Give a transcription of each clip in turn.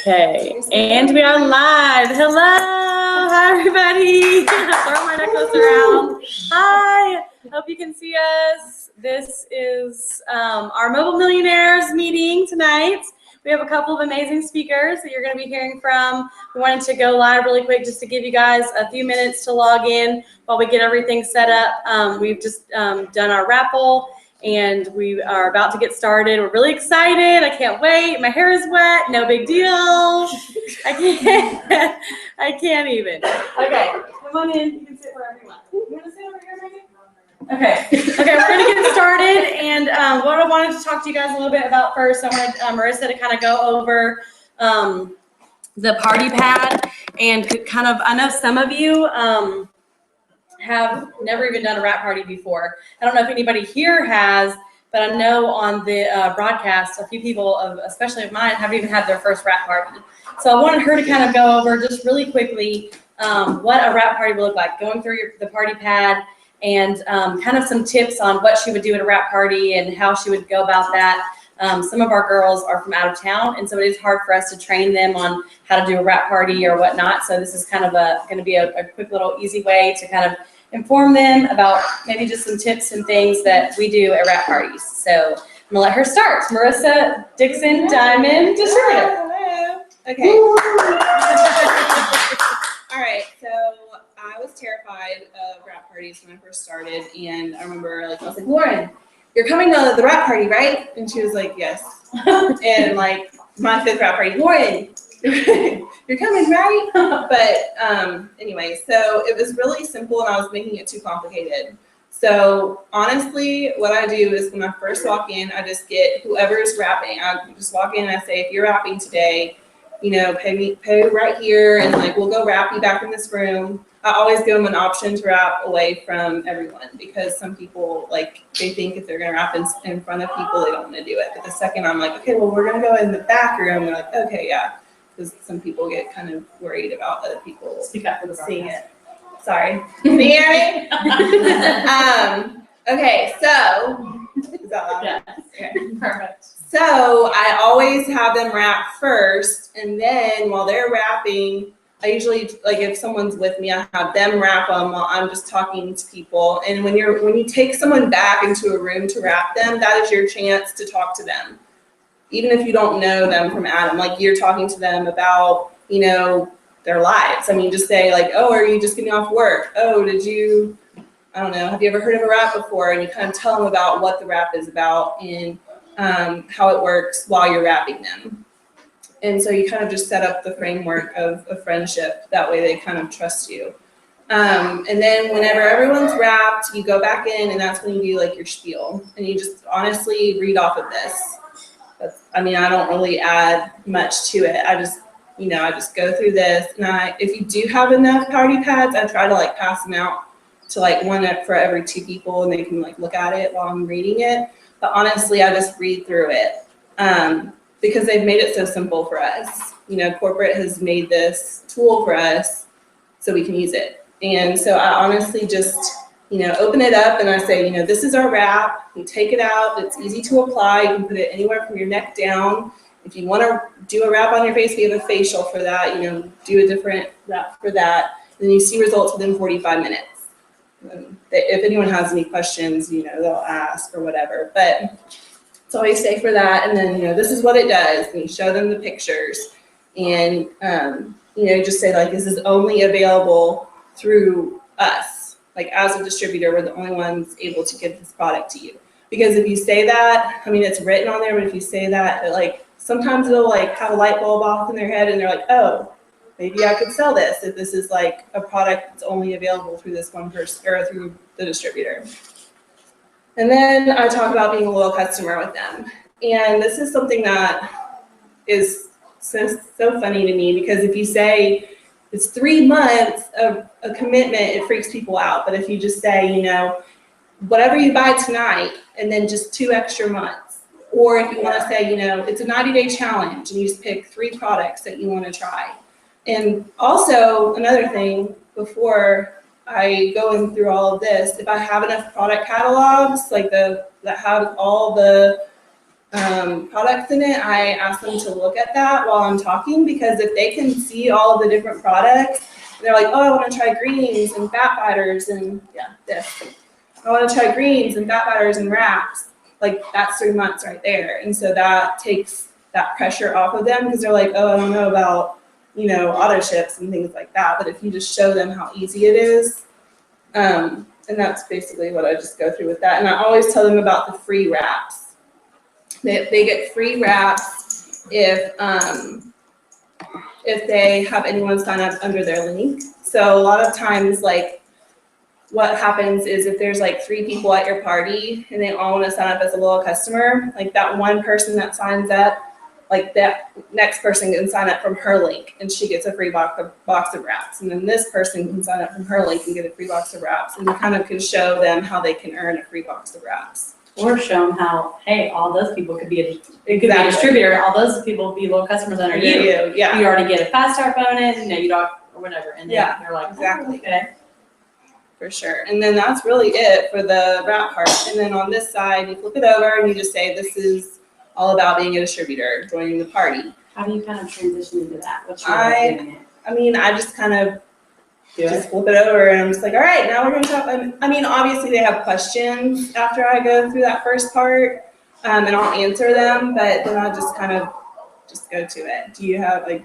Okay, and we are live. Hello, hi everybody. Throw my necklace around. Hi, hope you can see us. This is our Mobile Millionaires meeting tonight. We have a couple of amazing speakers that you're going to be hearing from. We wanted to go live really quick just to give you guys a few minutes to log in while we get everything set up. We've just done our raffle. And we are about to get started. We're really excited. I can't wait. My hair is wet. No big deal. I can't even. Okay, come on in. You can sit wherever you want. You want to sit over here, Megan? Okay, we're going to get started. And what I wanted to talk to you guys a little bit about first, I wanted Marissa to kind of go over the party pad and kind of, I know some of you have never even done a wrap party before. I don't know if anybody here has, but I know on the broadcast, a few people, especially of mine, haven't even had their first wrap party. So I wanted her to kind of go over just really quickly what a wrap party would look like, going through the party pad and kind of some tips on what she would do at a wrap party and how she would go about that. Some of our girls are from out of town, and so it is hard for us to train them on how to do a wrap party or whatnot. So this is kind of going to be a quick little easy way to kind of inform them about maybe just some tips and things that we do at wrap parties. So I'm gonna let her start. Marissa Dixon, Diamond Distributor. Hello. Okay. All right. So I was terrified of wrap parties when I first started, and I remember I was like, Lauren, you're coming to the wrap party, right? And she was like, yes. And like my fifth wrap party, Lauren, you're coming, right? But anyway, so it was really simple and I was making it too complicated. So honestly, what I do is when I first walk in, I just get whoever's wrapping. I just walk in and I say, if you're wrapping today, you know, pay right here, and like we'll go wrap you back in this room. I always give them an option to wrap away from everyone, because some people, like, they think if they're gonna wrap in front of people, they don't want to do it. But the second I'm like, okay, well, we're gonna go in the back room, they're like, okay, yeah. Because some people get kind of worried about other people seeing it. Sorry. Can you hear me? Okay, so is that loud? Yeah. Okay. Perfect. So I always have them wrap first, and then while they're wrapping, I usually, like, if someone's with me, I have them wrap them while I'm just talking to people. And when you take someone back into a room to wrap them, that is your chance to talk to them. Even if you don't know them from Adam, like you're talking to them about, you know, their lives. I mean, just say like, oh, are you just getting off work? Oh, I don't know, have you ever heard of a wrap before? And you kind of tell them about what the wrap is about and how it works while you're wrapping them. And so you kind of just set up the framework of a friendship. That way they kind of trust you. And then whenever everyone's wrapped, you go back in, and that's when you do like your spiel. And you just honestly read off of this. I don't really add much to it. I just go through this, and if you do have enough party pads, I try to like pass them out to like one for every two people, and they can like look at it while I'm reading it. But honestly, I just read through it because they've made it so simple for us. You know, corporate has made this tool for us so we can use it. And so I honestly just, open it up and I say, this is our wrap. You take it out. It's easy to apply. You can put it anywhere from your neck down. If you want to do a wrap on your face, we have a facial for that. Do a different wrap for that. And then you see results within 45 minutes. If anyone has any questions, they'll ask or whatever. But it's always safe for that. And then, this is what it does. And you show them the pictures. And, just say, like, this is only available through us. Like, as a distributor, we're the only ones able to give this product to you. Because if you say that, it's written on there, but if you say that, like, sometimes it'll, like, have a light bulb off in their head, and they're like, oh, maybe I could sell this if this is, like, a product that's only available through this one person, or through the distributor. And then I talk about being a loyal customer with them. And this is something that is so funny to me, because if you say it's 3 months of a commitment, it freaks people out. But if you just say, whatever you buy tonight, and then just 2 extra months, or if you want to say, it's a 90-day challenge, and you just pick 3 products that you want to try. And also another thing, before I go in through all of this, if I have enough product catalogs, like that have all the products in it, I ask them to look at that while I'm talking, because if they can see all of the different products, they're like, oh, I want to try greens and fat fighters and this. I want to try greens and fat fighters and wraps. Like, that's 3 months right there. And so that takes that pressure off of them, because they're like, oh, I don't know about, auto ships and things like that. But if you just show them how easy it is, and that's basically what I just go through with that. And I always tell them about the free wraps. They get free wraps if they have anyone sign up under their link. So a lot of times, like, what happens is if there's like 3 people at your party and they all want to sign up as a loyal customer, like that one person that signs up, like that next person can sign up from her link and she gets a free box of wraps. And then this person can sign up from her link and get a free box of wraps. And you kind of can show them how they can earn a free box of wraps. Or show them how, hey, all those people could be a distributor. All those people be loyal customers under you. Yeah. You already get a fast start bonus, you don't, or whatever. And then they're like, exactly. Oh, okay. For sure. And then that's really it for the wrap part. And then on this side, you flip it over and you just say, this is all about being a distributor, joining the party. How do you kind of transition into that? What's your way of doing it? I mean, I just kind of flip it over and I'm just like, all right, now we're going to talk. I mean, obviously they have questions after I go through that first part, and I'll answer them, but then I'll just kind of just go to it. Do you have a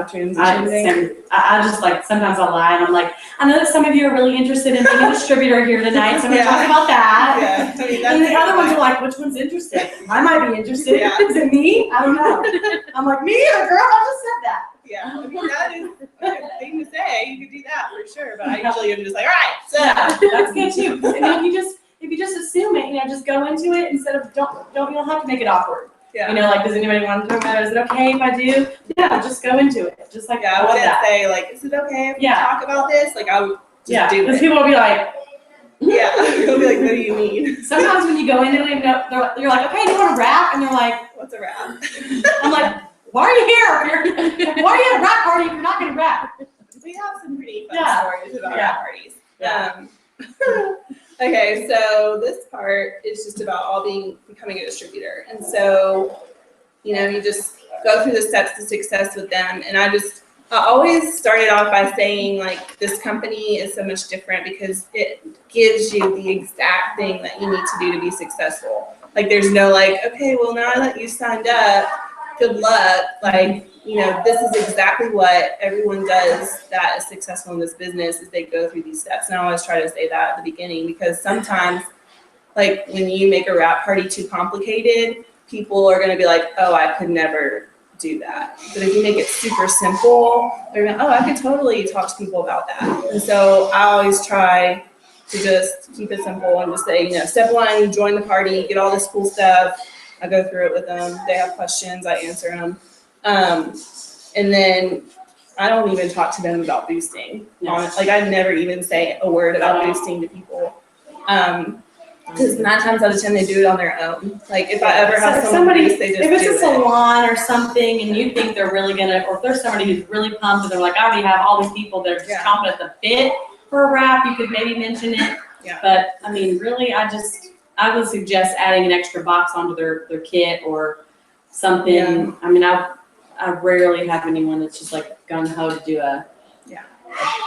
transition thing? I just like, sometimes I lie and I'm like, I know that some of you are really interested in being a distributor here tonight, so I'm going to talk about that. Yeah. I mean, and the other ones are like, which one's interested? I might be interested. Yeah. Is it me? I don't know. I'm like, me or girl? I just said that. Yeah, I mean, that is a good thing to say. You could do that for sure, but I usually am just like, all right, so. That's good too. And if you just assume it, just go into it instead of don't you don't have to make it awkward. Yeah. Like, does anybody want to talk about it? Is it okay if I do? Yeah, just go into it. Just like I wouldn't say like, is it okay if we talk about this? Like, I would just do it. Because people will be like, they'll be like, what do you mean? Sometimes when you go into it, you're like, okay, do you want to rap? And they're like, what's a rap? I'm like, why are you here? Why are you at a rap party if you're not going to rap? We have some pretty fun stories about rap parties. Yeah. Okay, so this part is just about becoming a distributor. And so, you just go through the steps to success with them. And I always started off by saying, like, this company is so much different because it gives you the exact thing that you need to do to be successful. Like, there's no like, okay, well, now that you signed up, good luck. Like, this is exactly what everyone does that is successful in this business, is they go through these steps. And I always try to say that at the beginning, because sometimes, like, when you make a wrap party too complicated, people are going to be like, oh, I could never do that. But if you make it super simple, they're going to, oh, I could totally talk to people about that. And so I always try to just keep it simple and just say, step 1, join the party, get all this cool stuff. I go through it with them. They have questions, I answer them. And then I don't even talk to them about boosting. Like, I never even say a word about boosting to people. Because 9 times out of 10, they do it on their own. Like, if I ever have somebody, they just if it's do a salon or something and you think they're really or if there's somebody who's really pumped and they're like, I already have all these people that are just confident to fit for a wrap, you could maybe mention it. Yeah. But I mean, really, I would suggest adding an extra box onto their kit or something. Yeah. I mean, I rarely have anyone that's just like gung-ho to do a. Yeah.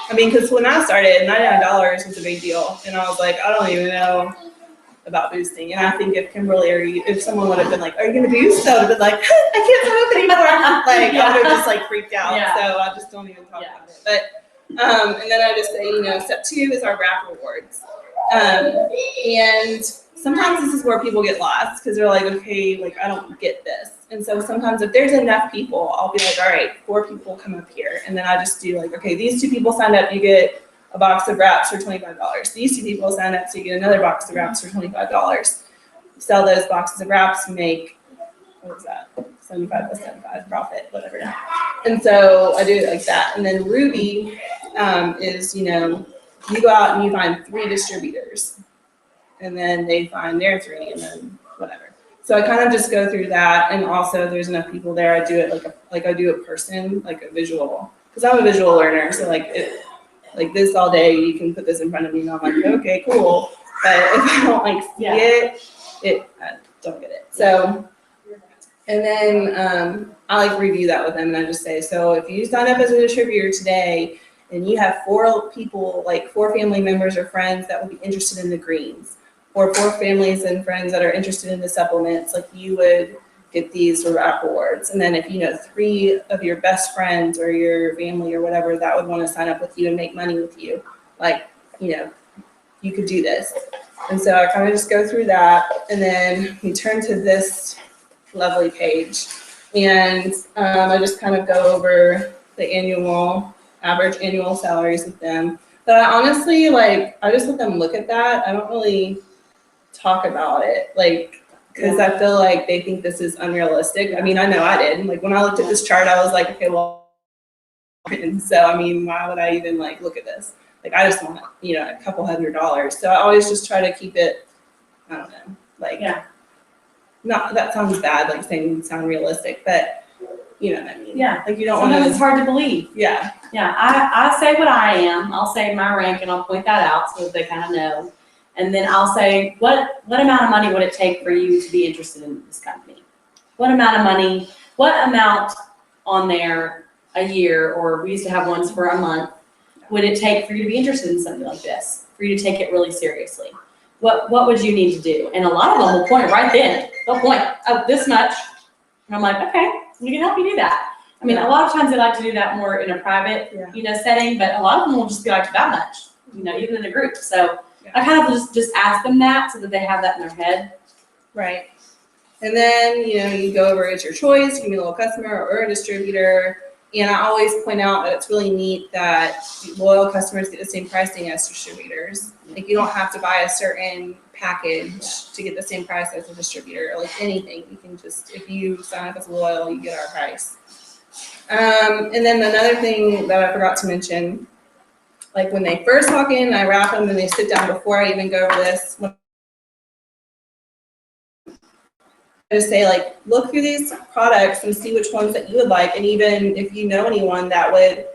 I mean, because when I started, $99 was a big deal. And I was like, I don't even know about boosting. And I think if Kimberly or if someone would have been like, are you going to boost? I would have been like, I can't sign up anymore. Like, I would have just like freaked out. Yeah. So I just don't even talk about it. But, and then I just say, step 2 is our wrap rewards. And sometimes this is where people get lost because they're like, okay, like, I don't get this. And so sometimes if there's enough people, I'll be like, all right, 4 people come up here. And then I just do like, okay, these 2 people signed up, you get a box of wraps for $25. These 2 people signed up, so you get another box of wraps for $25. Sell those boxes of wraps, make, what was that? 75 plus 75 profit, whatever. And so I do it like that. And then Ruby is, you go out and you find 3 distributors. And then they find their 3 and then whatever. So I kind of just go through that, and also there's enough people there. I do it like I do a person, like a visual, because I'm a visual learner. So like this all day, you can put this in front of me, and I'm like, okay, cool. But if I don't like see it don't get it. So, and then I like review that with them, and I just say, so if you sign up as a distributor today, and you have 4 people, like 4 family members or friends that would be interested in the greens, or 4 families and friends that are interested in the supplements, like you would get these wrap rewards. And then if you know 3 of your best friends or your family or whatever that would want to sign up with you and make money with you, like, you know, you could do this. And so I kind of just go through that, and then we turn to this lovely page, and I just kind of go over the average annual salaries with them. But I honestly, like, I just let them look at that. I don't really talk about it, like, because I feel like they think this is unrealistic. I mean, I know I did. Like, when I looked at this chart, I was like, okay, well, and so, I mean, why would I even, like, look at this? Like, I just want, you know, a couple $100. So I always just try to keep it, I don't know, like, not, that sounds bad, like saying sound realistic, but you know what I mean? Yeah. Like, you don't want to. Sometimes it's hard to believe. Yeah. Yeah, I say what I am. I'll say my rank, and I'll point that out so that they kind of know. And then I'll say, what amount of money would it take for you to be interested in this company? What amount of money, what amount on there a year, or we used to have ones for a month, would it take for you to be interested in something like this, for you to take it really seriously? What would you need to do? And a lot of them will point right then. They'll point, oh, this much. And I'm like, okay, we can help you do that. I mean, a lot of times they like to do that more in a private, you know, setting, but a lot of them will just be like, that much, you know, even in a group. So I kind of just ask them that so that they have that in their head. Right. And then, you know, you go over, it's your choice. You can be a little customer or a distributor. And I always point out that it's really neat that loyal customers get the same pricing as distributors. Like, you don't have to buy a certain package to get the same price as a distributor. Like anything, you can just, if you sign up as loyal, you get our price. And then another thing that I forgot to mention, like when they first walk in, I wrap them and they sit down before I even go over this. I just say, like, look through these products and see which ones that you would like, and even if you know anyone that would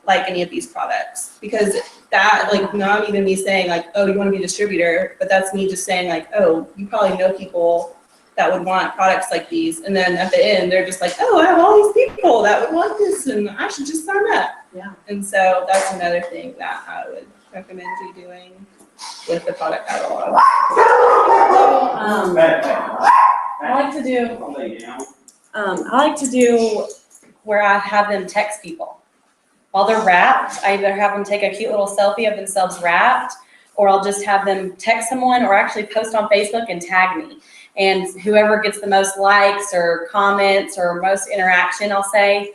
like any of these products, because that, like, not even me saying like, oh, you want to be a distributor, but that's me just saying like, oh, you probably know people that would want products like these, and then at the end they're just like, oh, I have all these people that would want this, and I should just sign up. Yeah. And so that's another thing that I would recommend you doing with the product catalog. I like to do where I have them text people while they're wrapped. I either have them take a cute little selfie of themselves wrapped, or I'll just have them text someone, or actually post on Facebook and tag me. And whoever gets the most likes or comments or most interaction, I'll say,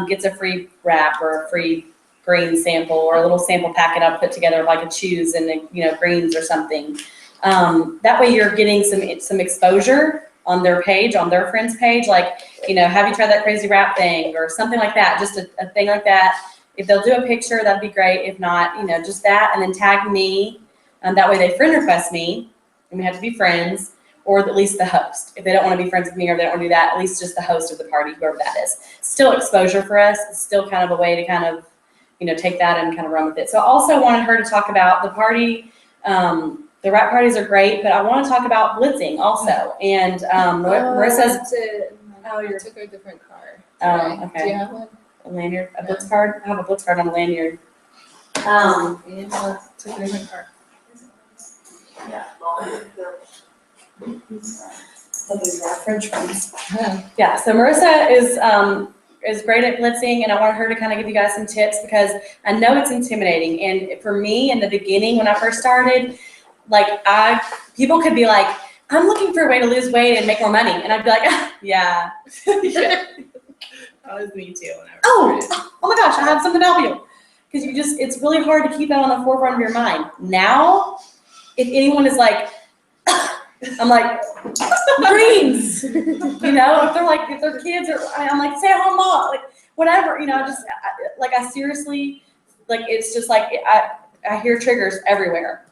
gets a free wrap or a free green sample, or a little sample packet I'll put together, like a chews and, you know, greens or something. That way you're getting some exposure on their page, on their friend's page, like, you know, have you tried that crazy wrap thing or something like that, just a thing like that. If they'll do a picture, that'd be great. If not, you know, just that, and then tag me. That way they friend request me, and we have to be friends, or at least the host. If they don't want to be friends with me or they don't want to do that, at least just the host of the party, whoever that is. Still exposure for us. It's still kind of a way to kind of, you know, take that and kind of run with it. So I also wanted her to talk about the party. The wrap parties are great, but I want to talk about blitzing also. And Marissa's. You took a different card. Oh, okay. Do you have one? A lanyard, a blitz card. I have a blitz card on a lanyard. Took a different card. French friends. Yeah. So Marissa is great at blitzing, and I want her to kind of give you guys some tips, because I know it's intimidating. And for me, in the beginning, when I first started, like, people could be like, I'm looking for a way to lose weight and make more money. And I'd be like, yeah. That was me too. Oh my gosh, I have something to help you. Because it's really hard to keep that on the forefront of your mind. Now, if anyone is like, I'm like, greens, you know, if they're kids, or I'm like, stay at home mom, like, whatever, you know, I seriously, like, it's just like, I hear triggers everywhere.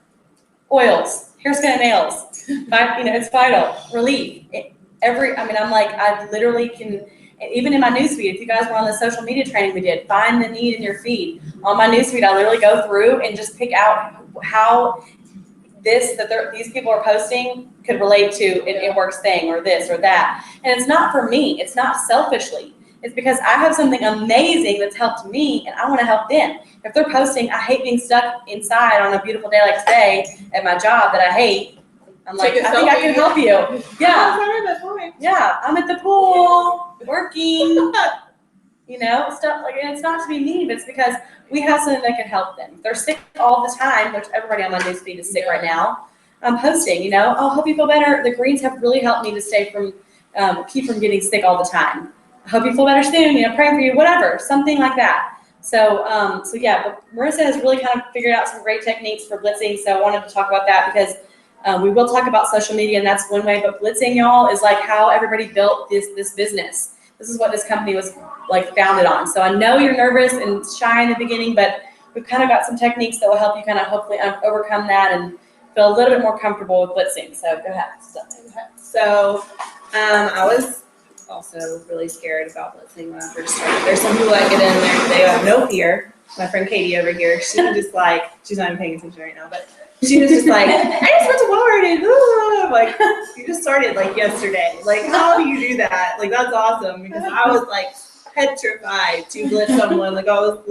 Oils, hair, skin, and nails, you know, it's vital, relief. I'm like, I literally can, even in my newsfeed, if you guys were on the social media training we did, find the need in your feed. On my newsfeed, I literally go through and just pick out this that these people are posting could relate to it works thing or this or that. And it's not for me. It's not selfishly. It's because I have something amazing that's helped me and I want to help them. If they're posting, I hate being stuck inside on a beautiful day like today at my job that I hate. I'm like, I think I can help you. Yeah. Yeah, I'm at the pool working. You know, stuff like, and it's not to be mean, but it's because we have something that can help them. They're sick all the time, which everybody on my newsfeed is sick right now. I'm posting, you know, oh, hope you feel better. The greens have really helped me to stay from, keep from getting sick all the time. I hope you feel better soon, you know, praying for you, whatever, something like that. So, so yeah, but Marissa has really kind of figured out some great techniques for blitzing. So I wanted to talk about that because we will talk about social media, and that's one way, but blitzing, y'all, is like how everybody built this business. This is what this company was like founded on. So I know you're nervous and shy in the beginning, but we've kind of got some techniques that will help you kind of hopefully overcome that and feel a little bit more comfortable with blitzing. So go ahead. So I was also really scared about blitzing when I first started. There's some people that get in there, they have no fear. My friend Katie over here, she was just like, she's not even paying attention right now, but she was just like, I just went to Walmart and like, you just started like yesterday. Like, how do you do that? Like, that's awesome, because I was like petrified to blitz someone. Like, I went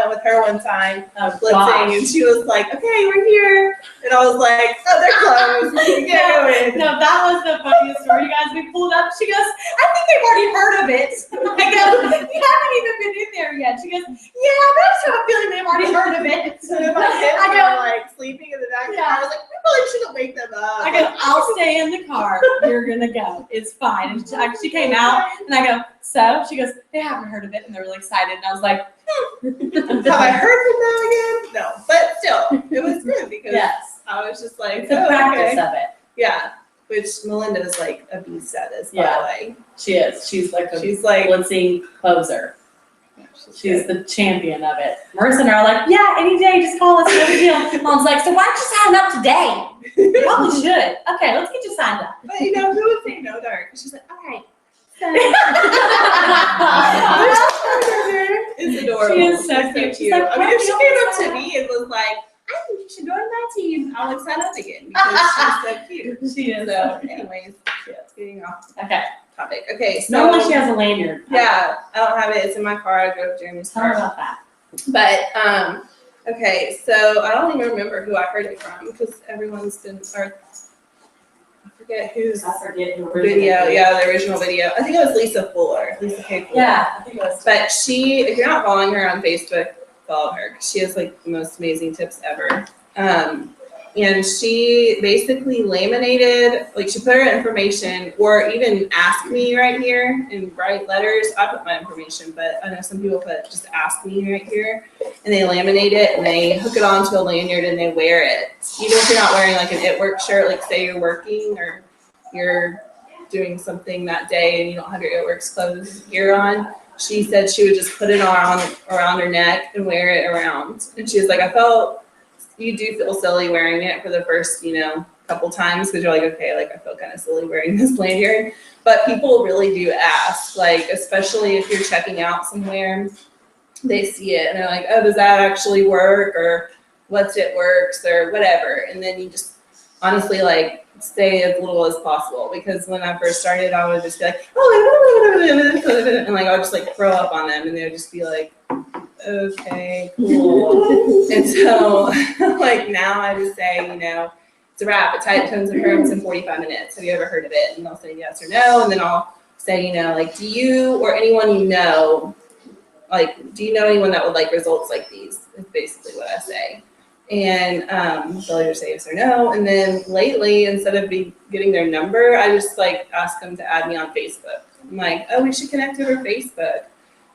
with her one time blitzing, and she was like, okay, we're here. And I was like, oh, they're closed. You can't go in. No, that was the funniest story, you guys. We pulled up. She goes, I think they've already heard of it. I go, you haven't even been in there yet. She goes, yeah, but I just have a feeling they've already heard of it. So my kids were like sleeping in the back of the car. I was like, we probably shouldn't wake them up. I go, I'll stay in the car. You're gonna go. It's fine. And she came out, and I go, so? She goes, they haven't heard of it, and they're really excited. And I was like, have I heard from them again? No, but still, it was good because I was just like, it's a practice of it. Yeah, which Melinda is like a beast at this, by the way. She is. She's like blitzing closer. She's the champion of it. Marissa and I are like, yeah, any day, just call us, no big deal. Mom's like, so why don't you sign up today? You probably should. Okay, let's get you signed up. But you know, who would say no to her? She's like, all right. It's adorable. She is so cute. She's like, I mean, if she came up to me and was like, I think you should join my team, I would sign up again because she's so cute. She is. So, anyways, getting off topic. Okay, so normally she has a lanyard. Yeah, I don't have it. It's in my car. I drove Jeremy's car. Tell her about that. But okay, so I don't even remember who I heard it from because everyone's been. I forget who video. Yeah, the original video. I think it was Lisa Fuller. Lisa K. Fuller. Yeah, I think it was. But she, if you're not following her on Facebook, follow her because she has like the most amazing tips ever. And she basically laminated, like she put her information, or even ask me right here in bright letters. I put my information, but I know some people put just ask me right here, and they laminate it and they hook it onto a lanyard and they wear it. Even if you're not wearing like an It Work shirt, like say you're working or you're doing something that day and you don't have your It Works clothes gear on. She said she would just put it on around her neck and wear it around. And she was like, you do feel silly wearing it for the first, couple times because you're like, okay, like I feel kind of silly wearing this lanyard. But people really do ask, like, especially if you're checking out somewhere, they see it and they're like, oh, does that actually work? Or what's It Works or whatever. And then you just honestly like stay as little as possible, because when I first started, I would just be like, oh, and like I would just like throw up on them and they would just be like, okay, cool. And so like now I just say, it's a wrap. A tight tones and curves in 45 minutes. Have you ever heard of it? And they'll say yes or no. And then I'll say, like, do you or anyone do you know anyone that would like results like these? Is basically what I say. And they'll either say yes or no. And then lately, instead of getting their number, I just like ask them to add me on Facebook. I'm like, oh, we should connect over Facebook.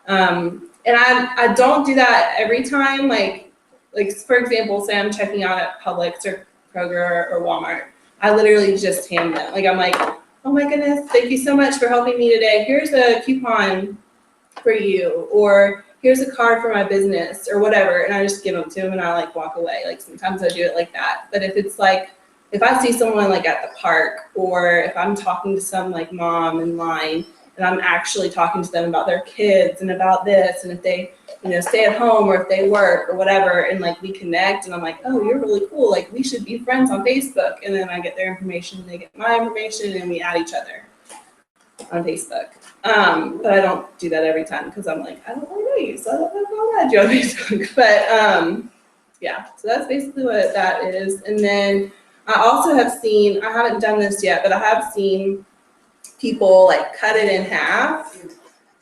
And I don't do that every time. Like for example, say I'm checking out at Publix or Kroger or Walmart. I literally just hand them. Like I'm like, oh my goodness, thank you so much for helping me today. Here's a coupon for you, or here's a card for my business or whatever. And I just give them to them and I like walk away. Like sometimes I do it like that. But if it's like, if I see someone like at the park, or if I'm talking to some like mom in line and I'm actually talking to them about their kids and about this, and if they, stay at home or if they work or whatever, and like we connect, and I'm like, oh, you're really cool. Like we should be friends on Facebook. And then I get their information, they get my information, and we add each other on Facebook. But I don't do that every time because I'm like, I don't really know you, so I don't know if I'll add you on Facebook. But yeah, so that's basically what that is. And then I also have seen, I haven't done this yet, but I have seen people like cut it in half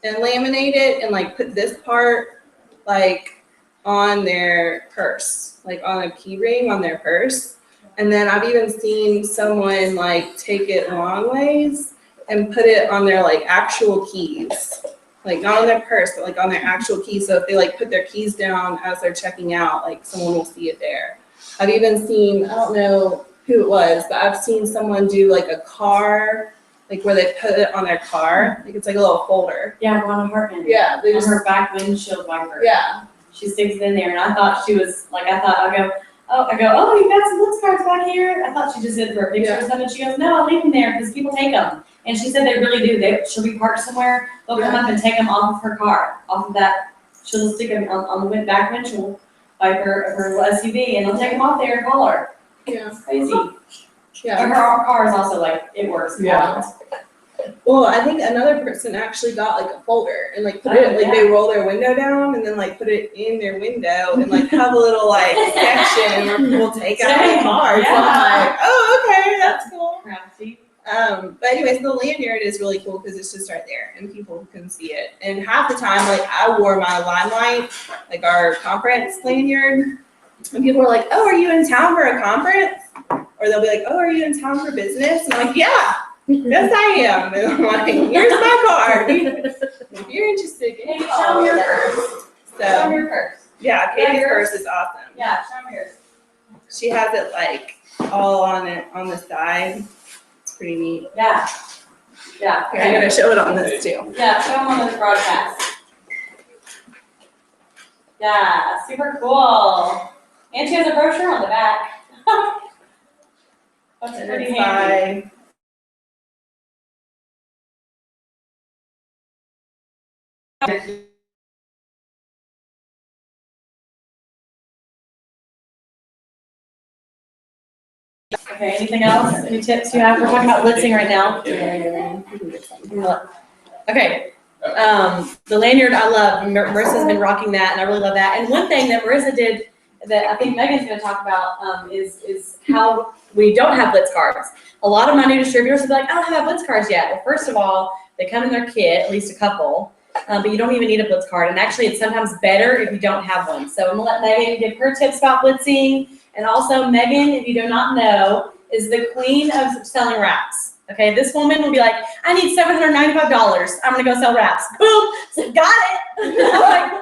and laminate it and like put this part like on their purse, like on a key ring on their purse. And then I've even seen someone like take it long ways and put it on their like actual keys, like not on their purse, but like on their actual keys. So if they like put their keys down as they're checking out, like someone will see it there. I've even seen, I don't know who it was, but I've seen someone do like a car, like where they put it on their car, like it's like a little folder. Yeah, Ron Hartman. Yeah, they On just, her back windshield wiper. yeah. She sticks it in there, and I thought she was like, I go, oh, you got some Blitz cards back here. I thought she just did it for a picture or something. She goes, no, I'll leave them there because people take them. And she said they really do. She'll be parked somewhere. They'll come up and take them off of her car, off of that. She'll stick them on the back windshield wiper of her SUV, and they'll take them off there and call her. Yeah. It's crazy. Yeah. And her car is also like, it works. Yeah. Well, I think another person actually got like a folder and like put it, like they roll their window down and then like put it in their window and like have a little like section where people take out their cards. Yeah. So I'm like, oh, okay, that's cool. Crafty. But anyways, the lanyard is really cool because it's just right there and people can see it. And half the time, like I wore my Limelight, like our conference lanyard, and people are like, oh, are you in town for a conference? Or they'll be like, oh, are you in town for business? And I'm like, yeah. Yes, I am. And I'm like, here's my card. If you're interested, Hey, show me your purse. Show me your purse. Yeah, Katie's purse is awesome. Yeah, show me yours. She has it like all on the side. It's pretty neat. Yeah. Yeah. Here, I'm gonna show it on this too. Yeah, show them on this broadcast. Yeah, super cool. And she has a brochure on the back. That's And pretty it's handy. by Okay, anything else? Any tips you have? We're talking about blitzing right now. Okay, the lanyard I love. Marissa's been rocking that, and I really love that. And one thing that Marissa did that I think Megan's going to talk about is how we don't have blitz cards. A lot of my new distributors will be like, I don't have blitz cards yet. Well, first of all, they come in their kit, at least a couple, but you don't even need a blitz card. And actually, it's sometimes better if you don't have one. So I'm going to let Megan give her tips about blitzing. And also, Megan, if you do not know, is the queen of selling wraps. Okay, this woman will be like, I need $795. I'm gonna go sell wraps. Boom, so got it. I'm like,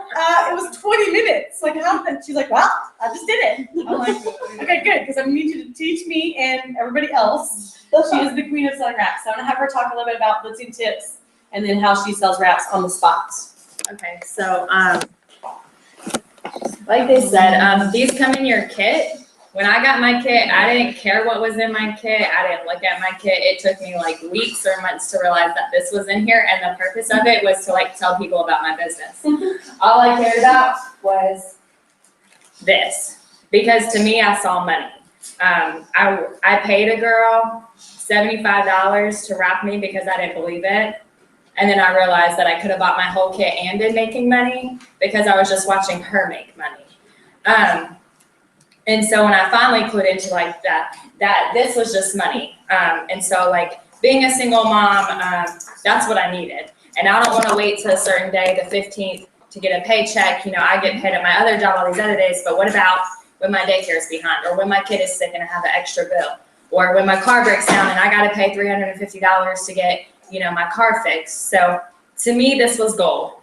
it was 20 minutes. Like, how? She's like, well, I just did it. I'm like, okay, good, because I need you to teach me and everybody else. She is the queen of selling wraps. So I'm gonna have her talk a little bit about blitzing tips and then how she sells wraps on the spot. Okay, so like they said, these come in your kit. When I got my kit, I didn't care what was in my kit. I didn't look at my kit. It took me like weeks or months to realize that this was in here, and the purpose of it was to like tell people about my business. All I cared about was this, because to me, I saw money. I paid a girl $75 to wrap me because I didn't believe it. And then I realized that I could have bought my whole kit and been making money because I was just watching her make money. And so when I finally put into like that this was just money. And so like being a single mom, that's what I needed. And I don't want to wait till a certain day, the 15th, to get a paycheck. You know, I get paid at my other job all these other days, but what about when my daycare is behind, or when my kid is sick and I have an extra bill, or when my car breaks down and I got to pay $350 to get, you know, my car fixed. So to me, this was gold.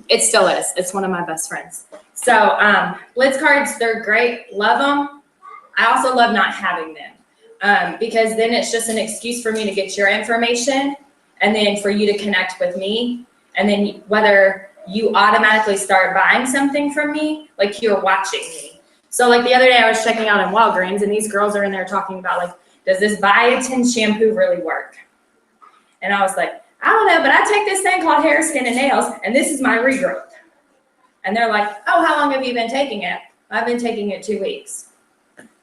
It still is. It's one of my best friends. So blitz cards, they're great. Love them. I also love not having them because then it's just an excuse for me to get your information and then for you to connect with me. And then whether you automatically start buying something from me, like you're watching me. So like the other day I was checking out in Walgreens and these girls are in there talking about like, does this biotin shampoo really work? And I was like, I don't know, but I take this thing called hair, skin, and nails, and this is my regrowth. And they're like, oh, how long have you been taking it? I've been taking it 2 weeks.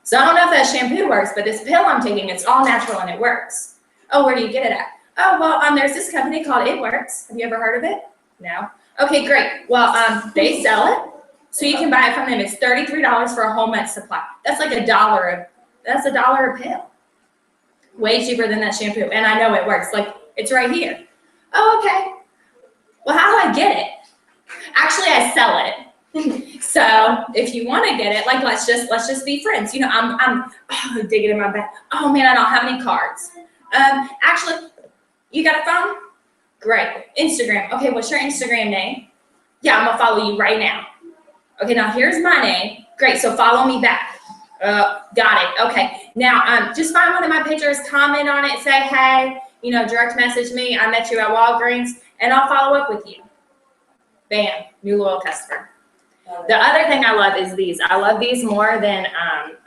So I don't know if that shampoo works, but this pill I'm taking, it's all natural and it works. Oh, where do you get it at? Oh, well, there's this company called It Works. Have you ever heard of it? No? Okay, great. Well, they sell it, so you can buy it from them. It's $33 for a whole month supply. That's like $1. That's $1 a pill. Way cheaper than that shampoo. And I know it works. Like, it's right here. Oh, okay. Well, how do I get it? Actually, I sell it. So if you want to get it, like, let's just be friends. You know, I'm digging in my bag. Oh man, I don't have any cards. Actually, you got a phone? Great. Instagram. Okay, what's your Instagram name? Yeah, I'm gonna follow you right now. Okay, now here's my name. Great, so follow me back. Got it. Okay, now just find one of my pictures, comment on it, say hey, you know, direct message me. I met you at Walgreens, and I'll follow up with you. Bam, new loyal customer. The other thing I love is these. I love these more than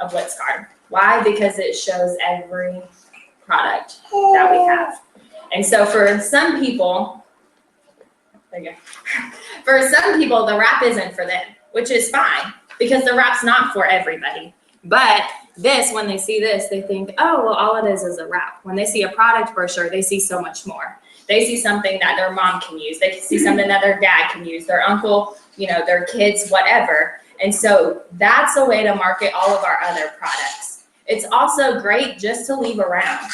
a Blitz card. Why? Because it shows every product that we have. And so for some people, there you go. For some people, the wrap isn't for them, which is fine because the wrap's not for everybody. But this, when they see this, they think, oh, well, all it is a wrap. When they see a product brochure, they see so much more. They see something that their mom can use. They can see something that their dad can use, their uncle, you know, their kids, whatever. And so that's a way to market all of our other products. It's also great just to leave around.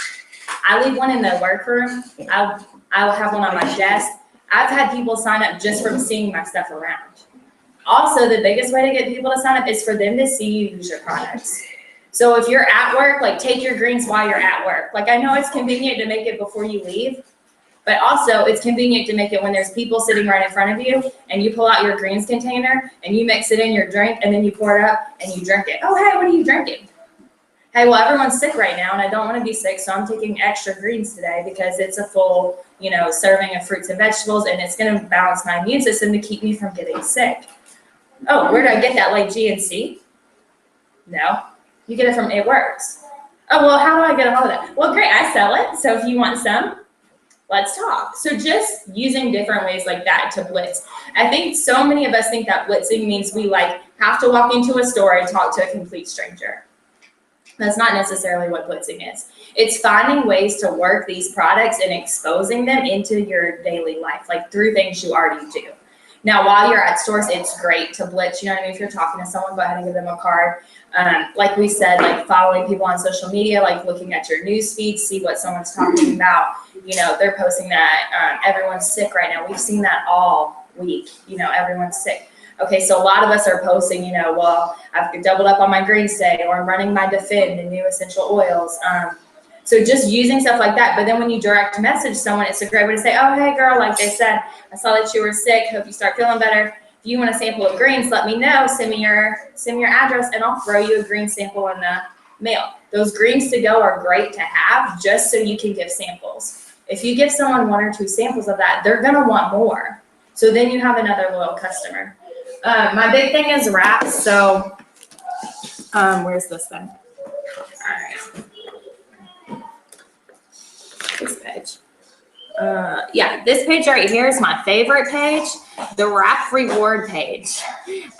I leave one in the workroom. I'll have one on my desk. I've had people sign up just from seeing my stuff around. Also, the biggest way to get people to sign up is for them to see you use your products. So if you're at work, like take your greens while you're at work. Like I know it's convenient to make it before you leave, but also it's convenient to make it when there's people sitting right in front of you and you pull out your greens container and you mix it in your drink and then you pour it up and you drink it. Oh, hey, what are you drinking? Hey, well, everyone's sick right now and I don't want to be sick, so I'm taking extra greens today because it's a full, you know, serving of fruits and vegetables and it's going to balance my immune system to keep me from getting sick. Oh, where do I get that? Like GNC? No, you get it from It Works. Oh, well, how do I get a hold of that? Well, great, I sell it, so if you want some, let's talk. So just using different ways like that to blitz. I think so many of us think that blitzing means we like have to walk into a store and talk to a complete stranger. That's not necessarily what blitzing is. It's finding ways to work these products and exposing them into your daily life, like through things you already do. Now, while you're at stores, it's great to blitz. You know what I mean? If you're talking to someone, go ahead and give them a card. Like we said, like following people on social media, like looking at your news feed, see what someone's talking about. You know, they're posting that everyone's sick right now. We've seen that all week. You know, everyone's sick. Okay, so a lot of us are posting, you know, well, I've doubled up on my greens today, or I'm running my Defend, the new essential oils. So just using stuff like that. But then when you direct message someone, it's a great way to say, oh, hey, girl, like they said, I saw that you were sick. Hope you start feeling better. If you want a sample of greens, let me know. Send me your address, and I'll throw you a green sample in the mail. Those greens to go are great to have just so you can give samples. If you give someone 1 or 2 samples of that, they're going to want more. So then you have another loyal customer. My big thing is wraps. So where's this thing? All right. This page. Yeah, this page right here is my favorite page, the wrap reward page.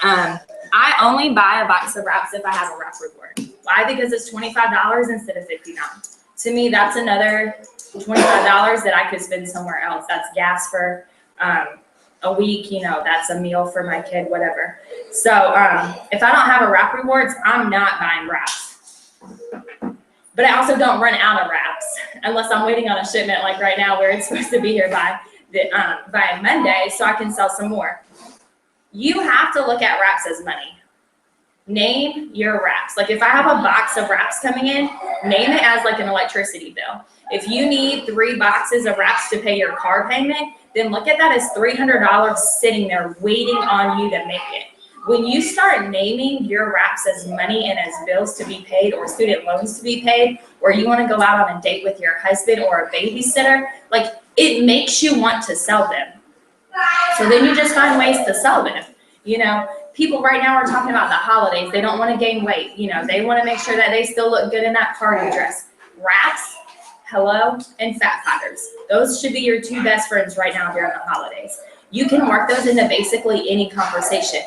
I only buy a box of wraps if I have a wrap reward. Why? Because it's $25 instead of $59. To me, that's another $25 that I could spend somewhere else. That's gas for a week, you know, that's a meal for my kid, whatever. So if I don't have a wrap rewards, I'm not buying wraps. But I also don't run out of wraps unless I'm waiting on a shipment like right now where it's supposed to be here by Monday so I can sell some more. You have to look at wraps as money. Name your wraps. Like if I have a box of wraps coming in, name it as like an electricity bill. If you need 3 boxes of wraps to pay your car payment, then look at that as $300 sitting there waiting on you to make it. When you start naming your wraps as money and as bills to be paid or student loans to be paid, or you want to go out on a date with your husband or a babysitter, like it makes you want to sell them. So then you just find ways to sell them. You know, people right now are talking about the holidays. They don't want to gain weight. You know, they want to make sure that they still look good in that party dress. Wraps, hello, and fat fighters. Those should be your 2 best friends right now during the holidays. You can work those into basically any conversation.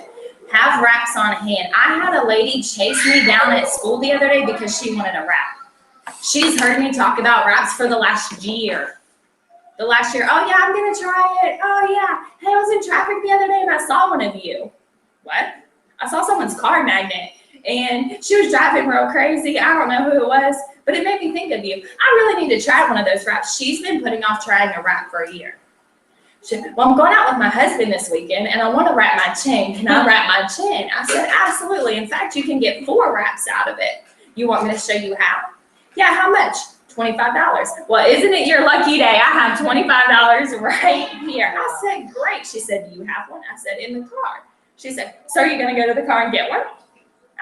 Have wraps on hand. I had a lady chase me down at school the other day because she wanted a wrap. She's heard me talk about wraps for the last year. Oh yeah, I'm gonna try it. Oh yeah, hey, I was in traffic the other day and I saw one of you. What? I saw someone's car magnet and she was driving real crazy. I don't know who it was, but it made me think of you. I really need to try one of those wraps. She's been putting off trying a wrap for a year. Well, I'm going out with my husband this weekend and I want to wrap my chin. Can I wrap my chin? I said, absolutely. In fact, you can get 4 wraps out of it. You want me to show you how? Yeah, how much? $25. Well, isn't it your lucky day? I have $25 right here. I said, great. She said, do you have one? I said, in the car. She said, so are you going to go to the car and get one?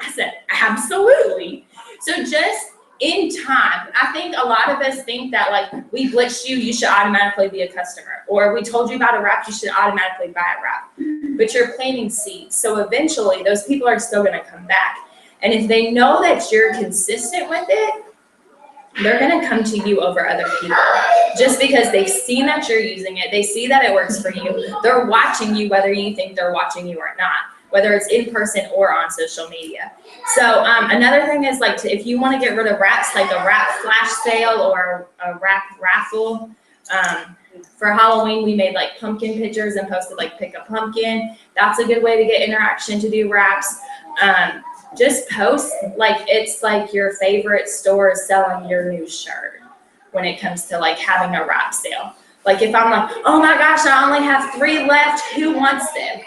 I said, absolutely. So just in time, I think a lot of us think that like we blitzed you, you should automatically be a customer. Or we told you about a wrap, you should automatically buy a wrap. But you're planting seeds. So eventually those people are still going to come back. And if they know that you're consistent with it, they're going to come to you over other people just because they've seen that you're using it. They see that it works for you. They're watching you, whether you think they're watching you or not, whether it's in person or on social media. So another thing is like if you want to get rid of wraps, like a wrap flash sale or a wrap raffle. For Halloween, we made like pumpkin pictures and posted like pick a pumpkin. That's a good way to get interaction to do wraps. Just post like it's like your favorite store is selling your new shirt when it comes to like having a wrap sale. Like if I'm like, oh my gosh, I only have 3 left, who wants them?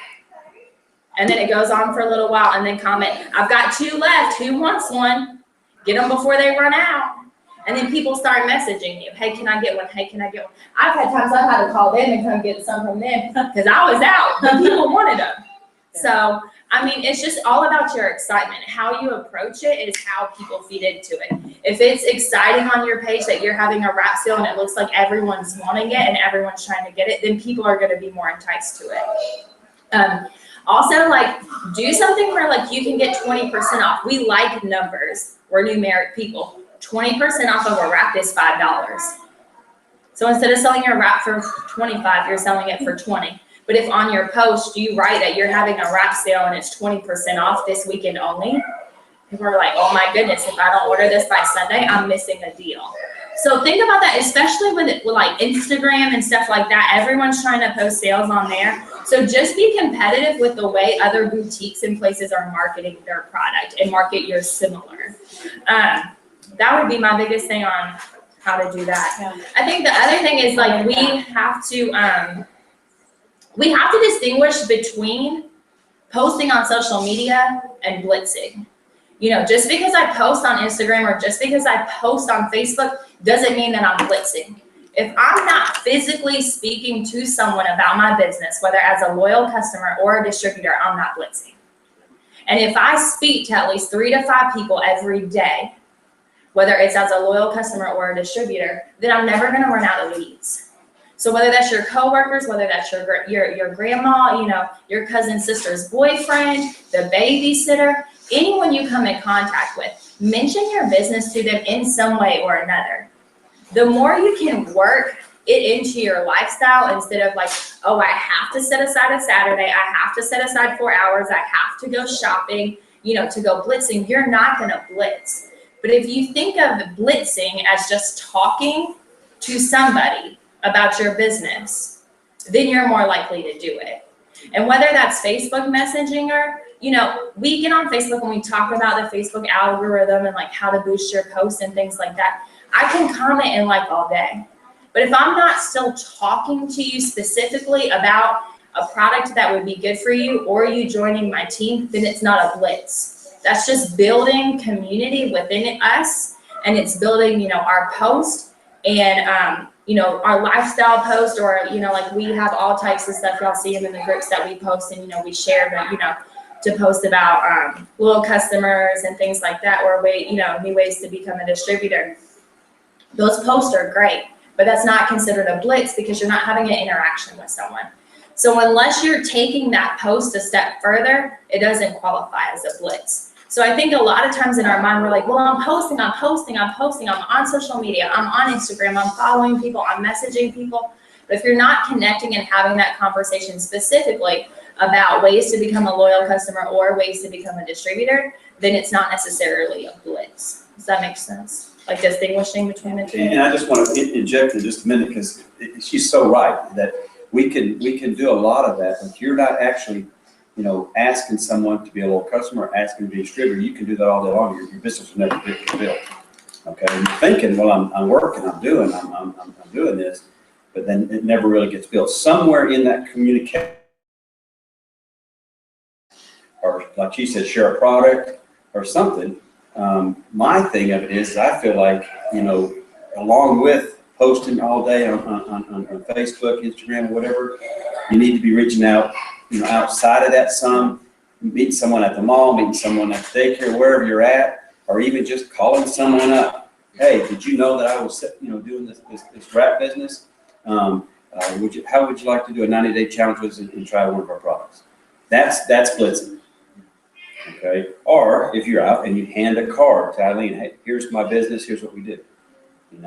And then it goes on for a little while and then comment, I've got 2 left, who wants one? Get them before they run out. And then people start messaging you, hey, can I get one? Hey, can I get one? I've had times I've had to call them and come get some from them because I was out, but people wanted them. So, I mean, it's just all about your excitement. How you approach it is how people feed into it. If it's exciting on your page that you're having a wrap sale and it looks like everyone's wanting it and everyone's trying to get it, then people are going to be more enticed to it. Also, like, do something where, like, you can get 20% off. We like numbers. We're numeric people. 20% off of a wrap is $5. So instead of selling your wrap for $25, you're selling it for $20. But if on your post you write that you're having a wrap sale and it's 20% off this weekend only, people are like, oh my goodness, if I don't order this by Sunday, I'm missing a deal. So think about that, especially with like Instagram and stuff like that. Everyone's trying to post sales on there. So just be competitive with the way other boutiques and places are marketing their product and market yours similar. That would be my biggest thing on how to do that. Yeah. I think the other thing is like we have to distinguish between posting on social media and blitzing. You know, just because I post on Instagram or just because I post on Facebook doesn't mean that I'm blitzing. If I'm not physically speaking to someone about my business, whether as a loyal customer or a distributor, I'm not blitzing. And if I speak to at least 3 to 5 people every day, whether it's as a loyal customer or a distributor, then I'm never going to run out of leads. So whether that's your coworkers, whether that's your grandma, you know, your cousin's sister's boyfriend, the babysitter, anyone you come in contact with, mention your business to them in some way or another. The more you can work it into your lifestyle instead of like, oh, I have to set aside a Saturday, I have to set aside 4 hours, I have to go shopping, you know, to go blitzing, you're not going to blitz. But if you think of blitzing as just talking to somebody about your business, then you're more likely to do it. And whether that's Facebook messaging or, you know, we get on Facebook and we talk about the Facebook algorithm and like how to boost your posts and things like that. I can comment and like all day. But if I'm not still talking to you specifically about a product that would be good for you or you joining my team, then it's not a blitz. That's just building community within us, and it's building, you know, our post and, you know, our lifestyle post, or, you know, like we have all types of stuff. Y'all see them in the groups that we post, and, you know, we share them, you know, to post about loyal customers and things like that, or you know, new ways to become a distributor. Those posts are great, but that's not considered a blitz because you're not having an interaction with someone. So unless you're taking that post a step further, it doesn't qualify as a blitz. So I think a lot of times in our mind, we're like, well, I'm posting, I'm on social media, I'm on Instagram, I'm following people, I'm messaging people. But if you're not connecting and having that conversation specifically about ways to become a loyal customer or ways to become a distributor, then it's not necessarily a blitz. Does that make sense? Like distinguishing between the two? And I just want to inject in just a minute, because she's so right that we can do a lot of that, but you're not actually, asking someone to be a loyal customer, asking to be a distributor. You can do that all day long. Your business will never get built. Okay, and you're thinking, well, I'm working, I'm doing this, but then it never really gets built. Somewhere in that communication, or like she said, share a product or something. My thing of it is, I feel like, along with posting all day on Facebook, Instagram, or whatever, you need to be reaching out, outside of that some, meeting someone at the mall, meeting someone at the daycare, wherever you're at, or even just calling someone up. Hey, did you know that I was, doing this wrap business? How would you like to do a 90-day challenge with us and try one of our products? That's blitzing. Okay, or if you're out and you hand a card to Eileen, hey, here's my business, here's what we do. We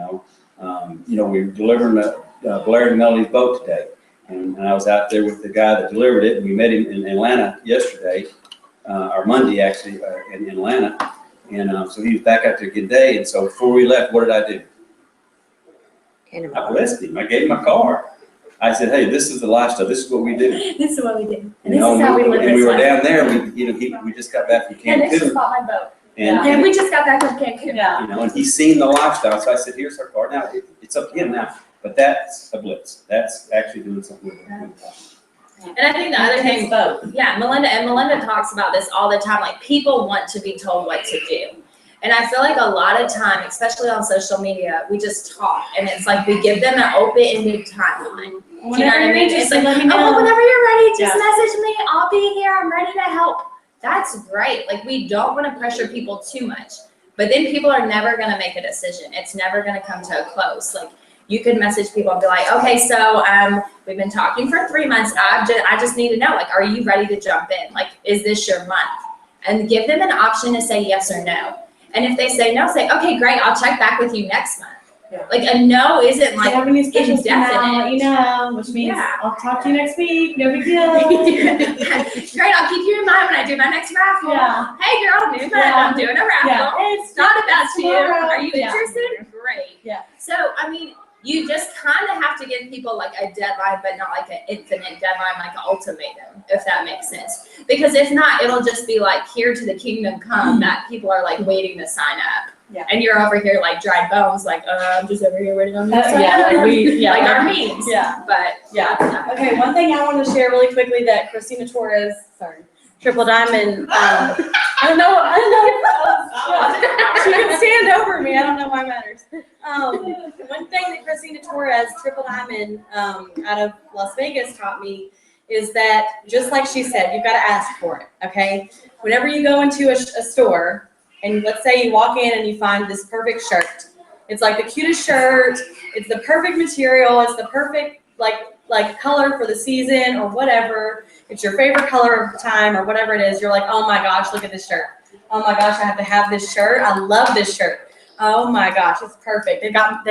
were delivering Blair and Melody's boat today, and I was out there with the guy that delivered it, and we met him in Atlanta yesterday, or Monday actually, in Atlanta, and so he was back out there a good day, and so before we left, what did I do? I blessed him. I gave him a card. I said, hey, this is the lifestyle. This is what we do. This is what we do. And this is how we live. And we were down there. We just got back from Cancun. And Nick just bought my boat. And we just got back from Cancun. Yeah. and he's seen the lifestyle. So I said, here's our card. Now it's up to him now. But that's a blitz. That's actually doing something with it. And I think the other thing, Melinda talks about this all the time. Like, people want to be told what to do. And I feel like a lot of time, especially on social media, we just talk, and it's like we give them an open-ended timeline. Do you know what I mean? It's like, whenever you're ready, just message me. I'll be here. I'm ready to help. That's great. Like, we don't want to pressure people too much, but then people are never going to make a decision. It's never going to come to a close. Like, you could message people and be like, okay, so we've been talking for 3 months. I just need to know, like, are you ready to jump in? Like, is this your month? And give them an option to say yes or no. And if they say no, say, okay, great, I'll check back with you next month. Yeah. Like, a no isn't like indefinite. Which means I'll talk to you next week. No big deal. Great, I'll keep you in mind when I do my next raffle. Yeah. Hey girl, new month, I'm doing a raffle. Yeah. It's not about you. Are you Yeah. interested? Great. Yeah. So, I mean, you just kind of have to give people like a deadline, but not like an infinite deadline, like an ultimatum, if that makes sense. Because if not, it'll just be like, here to the kingdom come, that people are like waiting to sign up. Yeah. And you're over here like dried bones, like, I'm just over here waiting on you to sign Yeah, up. Like our meetings. meetings. Yeah. But Yeah. Okay, one thing I want to share really quickly that Christina Torres, Triple Diamond, I don't know. She can stand over me. I don't know why it matters. One thing that Christina Torres, Triple Diamond, out of Las Vegas taught me is that, just like she said, you've got to ask for it, okay? Whenever you go into a store, and let's say you walk in and you find this perfect shirt. It's like the cutest shirt. It's the perfect material. It's the perfect, like color for the season or whatever. It's your favorite color of the time or whatever it is. You're like, oh my gosh, look at this shirt. Oh my gosh, I have to have this shirt. I love this shirt. Oh my gosh, it's perfect. They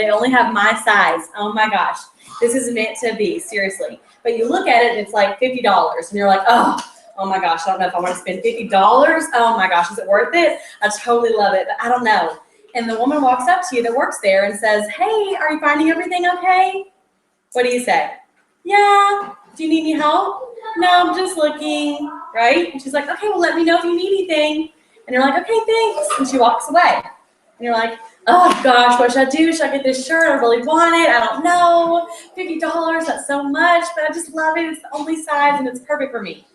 only have my size. Oh my gosh, this is meant to be, seriously. But you look at it and it's like $50 and you're like, oh my gosh, I don't know if I want to spend $50. Oh my gosh, is it worth it? I totally love it, but I don't know. And the woman walks up to you that works there and says, hey, are you finding everything okay? What do you say? Yeah. Do you need any help? No, I'm just looking, right? And she's like, okay, well, let me know if you need anything. And you're like, okay, thanks. And she walks away. And you're like, oh gosh, what should I do? Should I get this shirt? I really want it. I don't know. $50, that's so much, but I just love it. It's the only size and it's perfect for me.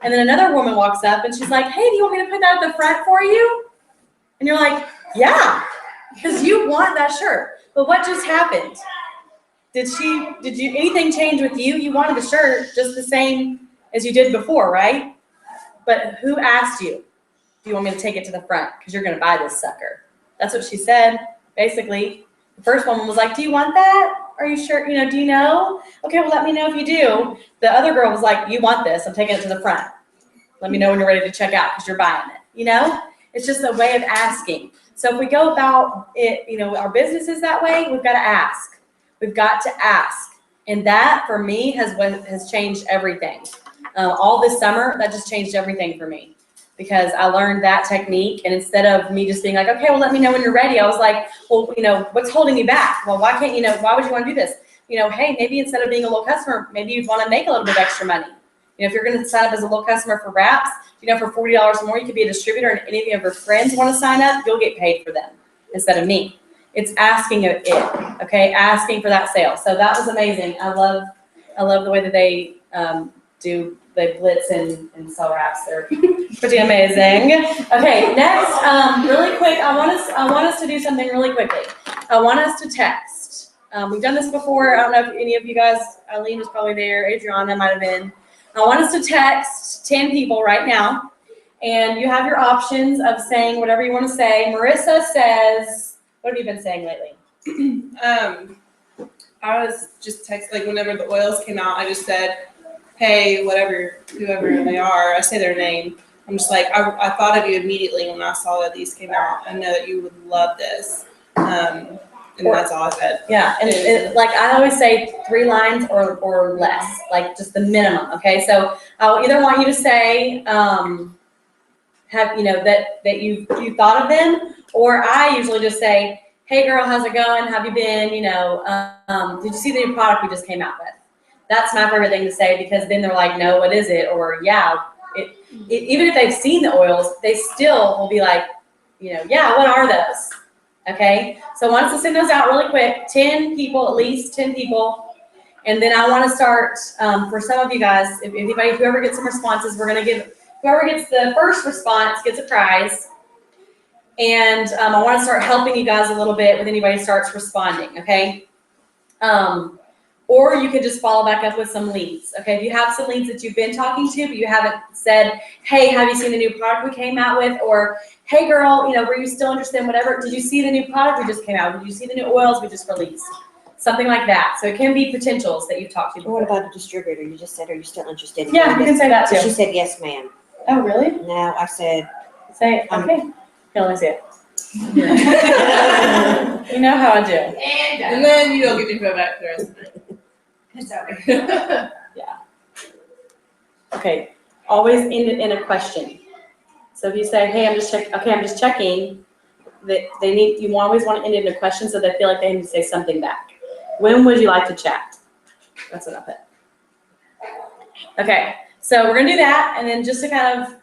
And then another woman walks up and she's like, hey, do you want me to put that at the front for you? And you're like, yeah, because you want that shirt. But what just happened? Did anything change with you? You wanted the shirt just the same as you did before, right? But who asked you, do you want me to take it to the front? Because you're going to buy this sucker. That's what she said, basically. The first woman was like, do you want that? Are you sure? Do you know? Okay, well, let me know if you do. The other girl was like, you want this. I'm taking it to the front. Let me know when you're ready to check out because you're buying it. It's just a way of asking. So if we go about it, our business is that way, we've got to ask. We've got to ask. And that for me has changed everything. All this summer, that just changed everything for me because I learned that technique. And instead of me just being like, okay, well, let me know when you're ready, I was like, well, what's holding you back? Well, why can't why would you want to do this? Hey, maybe instead of being a low customer, maybe you'd want to make a little bit of extra money. If you're going to sign up as a low customer for wraps, for $40 more, you could be a distributor, and any of your friends want to sign up, you'll get paid for them instead of me. It's asking it, okay? Asking for that sale. So that was amazing. I love the way that they they blitz and sell wraps. They're pretty amazing. Okay, next, really quick, I want us to do something really quickly. I want us to text. We've done this before. I don't know if any of you guys, Eileen was probably there, Adriana might have been. I want us to text 10 people right now, and you have your options of saying whatever you want to say. Marissa says, what have you been saying lately? I was just texting, like whenever the oils came out, I just said, hey, whoever they are, I say their name. I'm just like, I thought of you immediately when I saw that these came out. I know that you would love this. And that's all I said. Yeah, and like I always say 3 lines or less, like just the minimum, okay? So I'll either want you to say, that you thought of them, or I usually just say, hey girl, how's it going? Have you been, did you see the new product we just came out with? That's my favorite thing to say, because then they're like, no, what is it? Or yeah, even if they've seen the oils, they still will be like, yeah, what are those? Okay, so I want us to send those out really quick, 10 people, at least 10 people. And then I want to start, for some of you guys, whoever gets some responses, we're going to give, whoever gets the first response gets a prize. And I want to start helping you guys a little bit with anybody who starts responding, okay? Or you can just follow back up with some leads, okay? If you have some leads that you've been talking to, but you haven't said, hey, have you seen the new product we came out with? Or, hey girl, were you still interested in whatever? Did you see the new product we just came out with? Did you see the new oils we just released? Something like that. So it can be potentials that you've talked to before. What about a distributor? You just said, are you still interested in Yeah, you can say that too. She said, yes, ma'am. Oh, really? No, I said, Say it. Okay. Here, let me see it. You know how I do. And then you don't get to go back the rest of the night. Sorry. Yeah. Okay. Always end it in a question. So if you say, hey, I'm just checking, that you always want to end it in a question so they feel like they need to say something back. When would you like to chat? That's what I put. Okay. So we're gonna do that, and then just to kind of,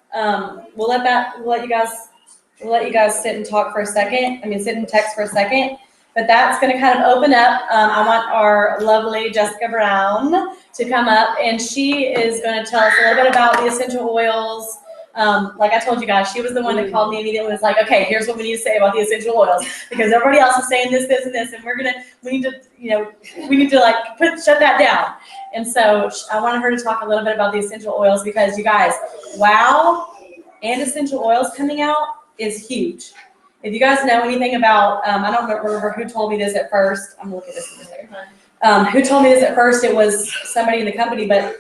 we'll let you guys sit and talk for a second. Sit and text for a second. But that's going to kind of open up. I want our lovely Jessica Brown to come up, and she is going to tell us a little bit about the essential oils. Like I told you guys, she was the one that called me immediately and was like, okay, here's what we need to say about the essential oils, because everybody else is saying this, this, and this, and we need to like shut that down. And so I wanted her to talk a little bit about the essential oils, because you guys, wow, and essential oils coming out is huge. If you guys know anything about, I don't remember who told me this at first. I'm looking at this in a second. Who told me this at first? It was somebody in the company, but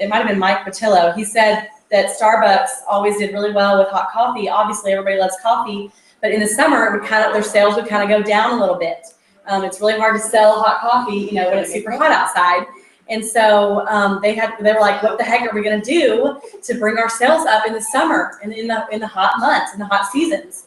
it might have been Mike Patillo. He said that Starbucks always did really well with hot coffee. Obviously, everybody loves coffee, but in the summer, their sales would kind of go down a little bit. It's really hard to sell hot coffee, when it's super hot outside. And so they were like, what the heck are we going to do to bring our sales up in the summer and in the hot months, in the hot seasons?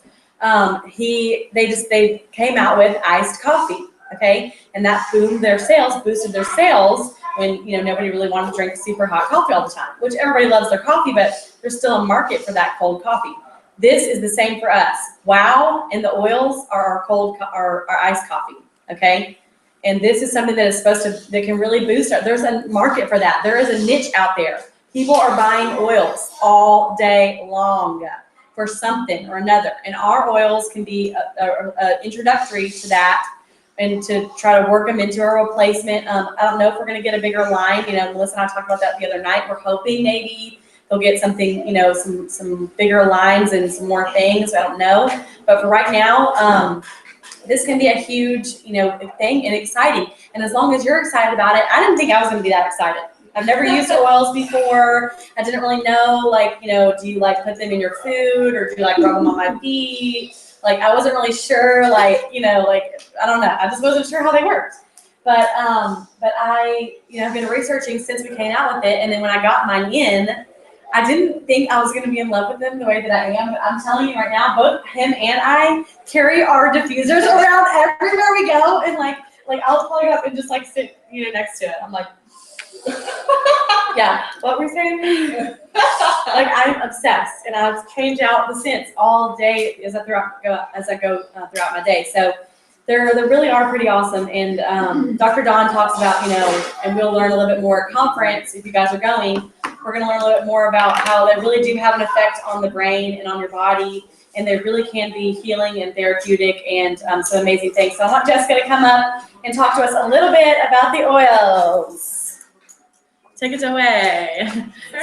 They came out with iced coffee, okay, and that boosted their sales when nobody really wanted to drink super hot coffee all the time. Which everybody loves their coffee, but there's still a market for that cold coffee. This is the same for us. Wow, and the oils are our iced coffee, okay, and this is something that is that can really boost there's a market for that. There is a niche out there. People are buying oils all day long for something or another, and our oils can be a introductory to that, and to try to work them into a replacement. I don't know if we're going to get a bigger line. Melissa and I talked about that the other night. We're hoping maybe they'll get something, some bigger lines and some more things. I don't know, but for right now, this can be a huge, thing and exciting. And as long as you're excited about it, I didn't think I was going to be that excited. I've never used oils before. I didn't really know, do you put them in your food, or do you rub them on my feet? I wasn't really sure, I don't know. I just wasn't sure how they worked. But I, have been researching since we came out with it, and then when I got mine in, I didn't think I was going to be in love with him the way that I am, but I'm telling you right now, both him and I carry our diffusers around everywhere we go, and like I'll plug it up and just like sit, next to it. I'm like, yeah, what were you saying? Like I'm obsessed, and I've changed out the scents all day as I go throughout my day. So they really are pretty awesome. And Dr. Dawn talks about, and we'll learn a little bit more at conference if you guys are going. We're going to learn a little bit more about how they really do have an effect on the brain and on your body, and they really can be healing and therapeutic and some amazing things. So I want Jessica to come up and talk to us a little bit about the oils. Take it away.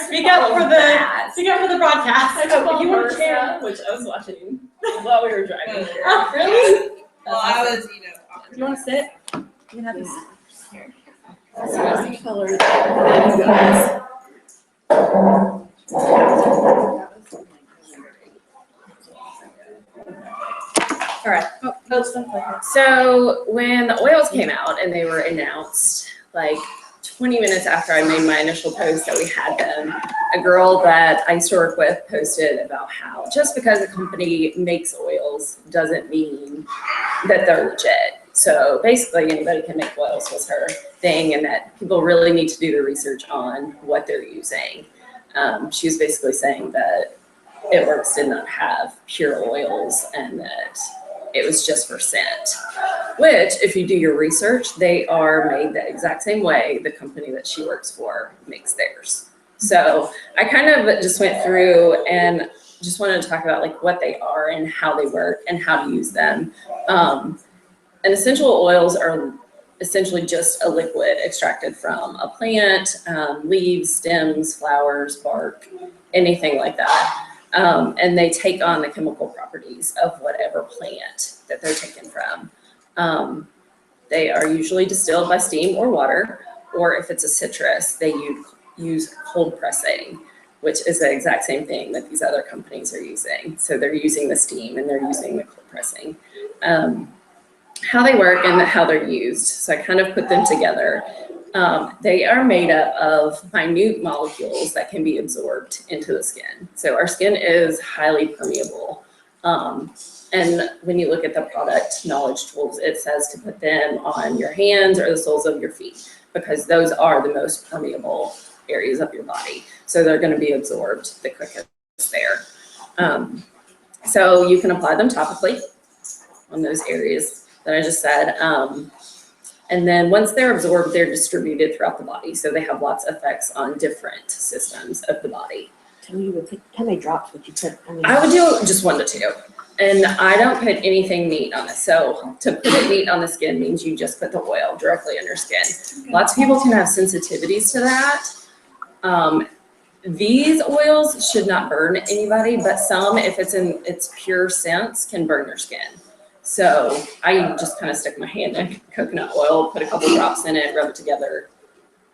Speak up for the broadcast. You were which I was watching while we were driving here. Oh, really? Well, I was, You want to sit? You can have this. Here. All right. So when the oils came out and they were announced, like 20 minutes after I made my initial post that we had them, a girl that I used to work with posted about how just because a company makes oils doesn't mean that they're legit. So basically anybody can make oils was her thing, and that people really need to do the research on what they're using. She was basically saying that It Works did not have pure oils and that it was just for scent, which if you do your research, they are made the exact same way the company that she works for makes theirs. So I kind of just went through and just wanted to talk about like what they are and how they work and how to use them. And essential oils are essentially just a liquid extracted from a plant, leaves, stems, flowers, bark, anything like that. And they take on the chemical properties of whatever plant that they're taken from. They are usually distilled by steam or water, or if it's a citrus, they use cold pressing, which is the exact same thing that these other companies are using. So they're using the steam and they're using the cold pressing. How they work and how they're used. So I kind of put them together. They are made up of minute molecules that can be absorbed into the skin. So our skin is highly permeable. And when you look at the product knowledge tools, it says to put them on your hands or the soles of your feet, because those are the most permeable areas of your body. So they're going to be absorbed the quickest there. So you can apply them topically on those areas that I just said. And then once they're absorbed, they're distributed throughout the body. So they have lots of effects on different systems of the body. How many drops would you put? I would do just 1 to 2. And I don't put anything neat on this. So to put it neat on the skin means you just put the oil directly on your skin. Lots of people can have sensitivities to that. These oils should not burn anybody, but some, if it's in its pure sense, can burn your skin. So I just kind of stick my hand in coconut oil, put a couple drops in it, rub it together,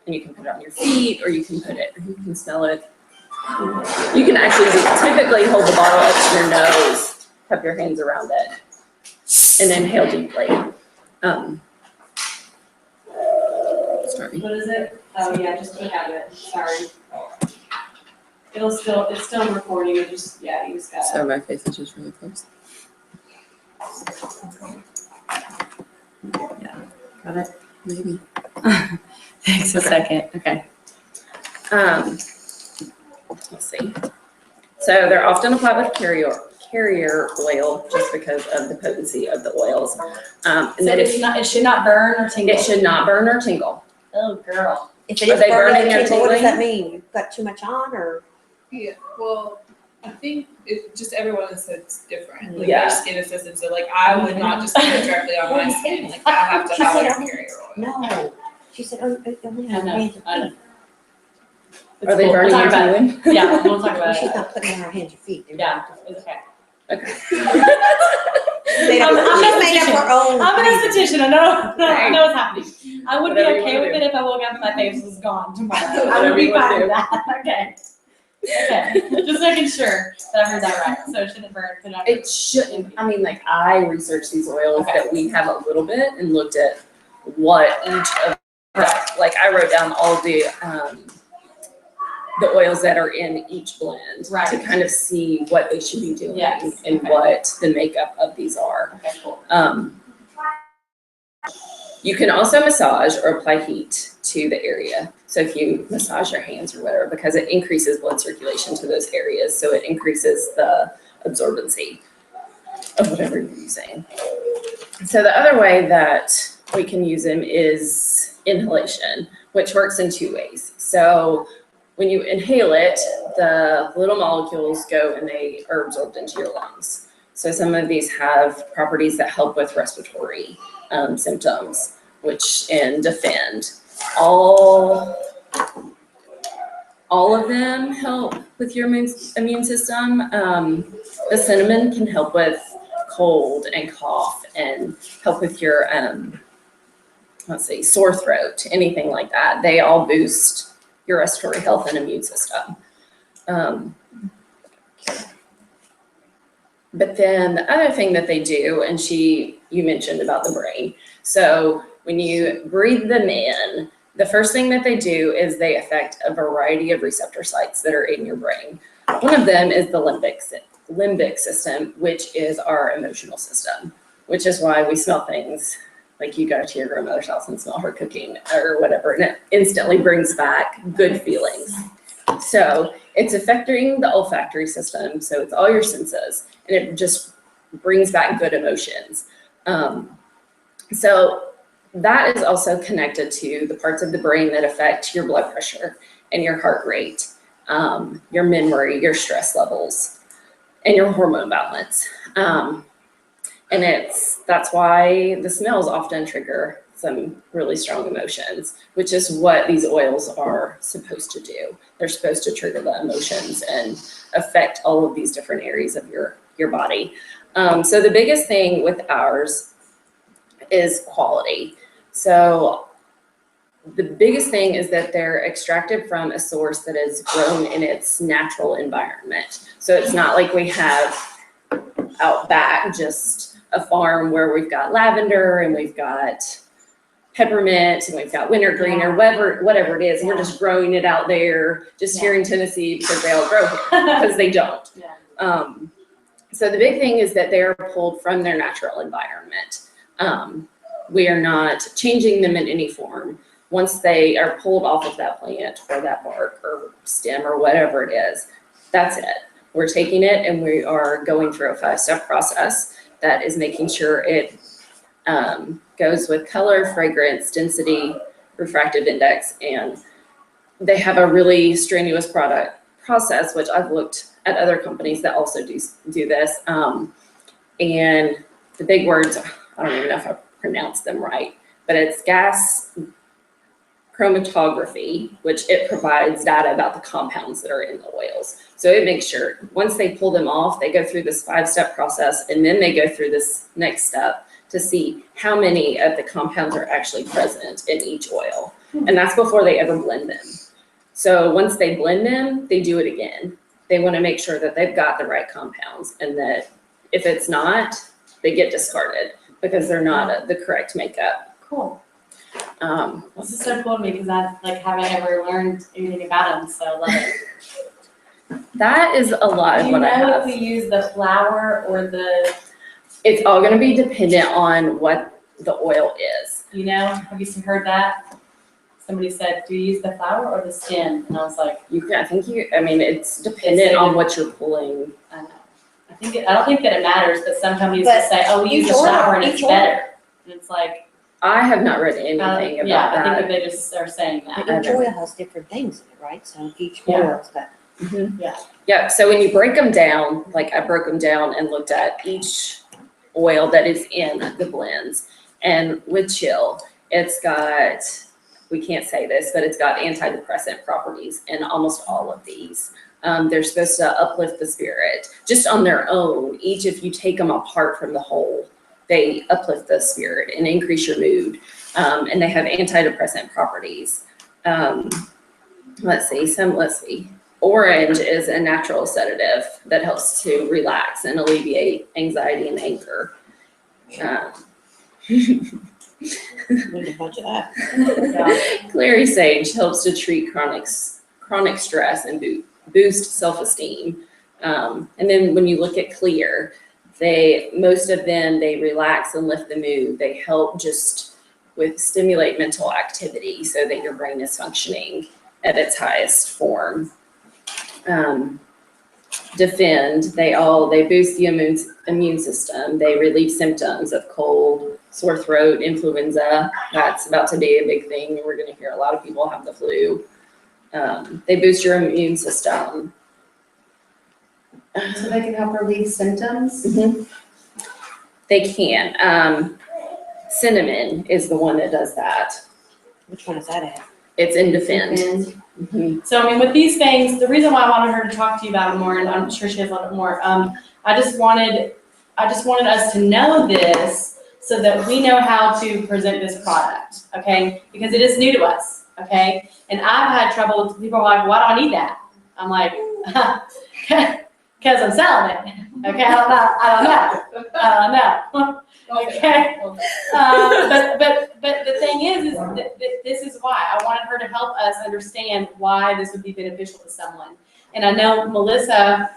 and you can put it on your feet, or you can smell it. You can actually typically hold the bottle up to your nose, cup your hands around it, and inhale deeply. Sorry. What is it? Oh yeah, just put out it. Sorry. It's still recording. You just got So my face is just really close. Yeah. Got it? Maybe. Thanks a second. Okay. Let's see. So they're often applied with carrier oil just because of the potency of the oils. And So then it should not burn or tingle. it should not burn or tingle. Oh girl. If it Are is they burning burning or or what does tingling? that mean? You've got too much on, or? Yeah, well, I think it just everyone is different. Like Yeah. their skin is different. So like I would not just put it directly on my skin. Like I have to have like a carrier oil. No. She said, oh, only I on know. her hands and I know. feet. Are they We'll burning talk or about it. tingling? Yeah, we'll talk Well, about she's it. not putting it on her hands or feet. They're Yeah, not- it's okay. Okay. They don't- I'm She's an made up her own. I'm an esthetician. I know what's happening. I would Whatever be you okay wanna with do. it if I woke up and my face was gone tomorrow. I would Whatever be you wanna fine do. with that. Okay. Okay. Just making sure that I heard that right. So it shouldn't burn. Put it on. It shouldn't. I mean, like I researched these oils Okay. that we have a little bit and looked at what each of like I wrote down all the oils that are in each blend Right. to kind of see what they should be doing Yes, and okay. what the makeup of these are. Okay, cool. You can also massage or apply heat to the area. So if you massage your hands or whatever, because it increases blood circulation to those areas, so it increases the absorbency of whatever you're using. So the other way that we can use them is inhalation, which works in two ways. So when you inhale it, the little molecules go and they are absorbed into your lungs. So some of these have properties that help with respiratory symptoms, and defend. All of them help with your immune system. The cinnamon can help with cold and cough and help with your, sore throat, anything like that. They all boost your respiratory health and immune system. But then the other thing that they do, and you mentioned about the brain. So when you breathe them in, the first thing that they do is they affect a variety of receptor sites that are in your brain. One of them is the limbic system, which is our emotional system, which is why we smell things like you go to your grandmother's house and smell her cooking or whatever, and it instantly brings back good feelings. So it's affecting the olfactory system, so it's all your senses, and it just brings back good emotions. So that is also connected to the parts of the brain that affect your blood pressure and your heart rate, your memory, your stress levels, and your hormone balance. And that's why the smells often trigger some really strong emotions, which is what these oils are supposed to do. They're supposed to trigger the emotions and affect all of these different areas of your body. So the biggest thing with ours is quality. So the biggest thing is that they're extracted from a source that is grown in its natural environment. So it's not like we have out back just a farm where we've got lavender and we've got peppermint and we've got wintergreen or whatever it is. And we're just growing it out there just here in Tennessee because they all grow here, because they don't. So the big thing is that they are pulled from their natural environment. We are not changing them in any form. Once they are pulled off of that plant or that bark or stem or whatever it is, that's it. We're taking it and we are going through a 5-step process that is making sure it goes with color, fragrance, density, refractive index, and they have a really strenuous process, which I've looked at other companies that also do this. And the big words, I don't even know if I pronounced them right, but it's gas chromatography, which it provides data about the compounds that are in the oils. So it makes sure once they pull them off, they go through this 5-step process, and then they go through this next step to see how many of the compounds are actually present in each oil. And that's before they ever blend them. So once they blend them, they do it again. They want to make sure that they've got the right compounds, and that if it's not, they get discarded because they're not the correct makeup. Cool. This is so cool to me because I haven't ever learned anything about them, so I love it. That is a lot of Do you what I know have. if we use the flower or the, It's all going to be dependent on what the oil is. have you heard that? Somebody said, do you use the flower or the stem? And I was like, It's dependent on what you're pulling. I know. I don't think that it matters, but some companies But just say, oh, we use the each oil- flower and it's each oil- better. And it's like, I have not read anything about I think that. that they just are saying that. But each oil has different things in it, right? So each Yeah. oil's got. Yeah, so when you break them down, like I broke them down and looked at each oil that is in the blends. And with chill, it's got, we can't say this, but it's got antidepressant properties in almost all of these. They're supposed to uplift the spirit just on their own. Each, if you take them apart from the whole, they uplift the spirit and increase your mood. And they have antidepressant properties. Let's see. Orange is a natural sedative that helps to relax and alleviate anxiety and anger. Need a bunch of that. Clary sage helps to treat chronic stress and boost self-esteem. And then when you look at clear, most of them, they relax and lift the mood. They help just with stimulate mental activity so that your brain is functioning at its highest form. Defend, they boost the immune system. They relieve symptoms of cold, sore throat, influenza. That's about to be a big thing. We're going to hear a lot of people have the flu. They boost your immune system. So they can help relieve symptoms? Mhm. They can. Cinnamon is the one that does that. Which one is that at? It's in Defend. Mhm. So, I mean, with these things, the reason why I wanted her to talk to you about it more, and I'm sure she has a little bit more, I just wanted us to know this so that we know how to present this product, okay? Because it is new to us, okay? And I've had trouble with people like, why do I need that? I'm like, because I'm selling it, okay? I don't know. Okay. But the thing is that this is why I wanted her to help us understand why this would be beneficial to someone. And I know Melissa,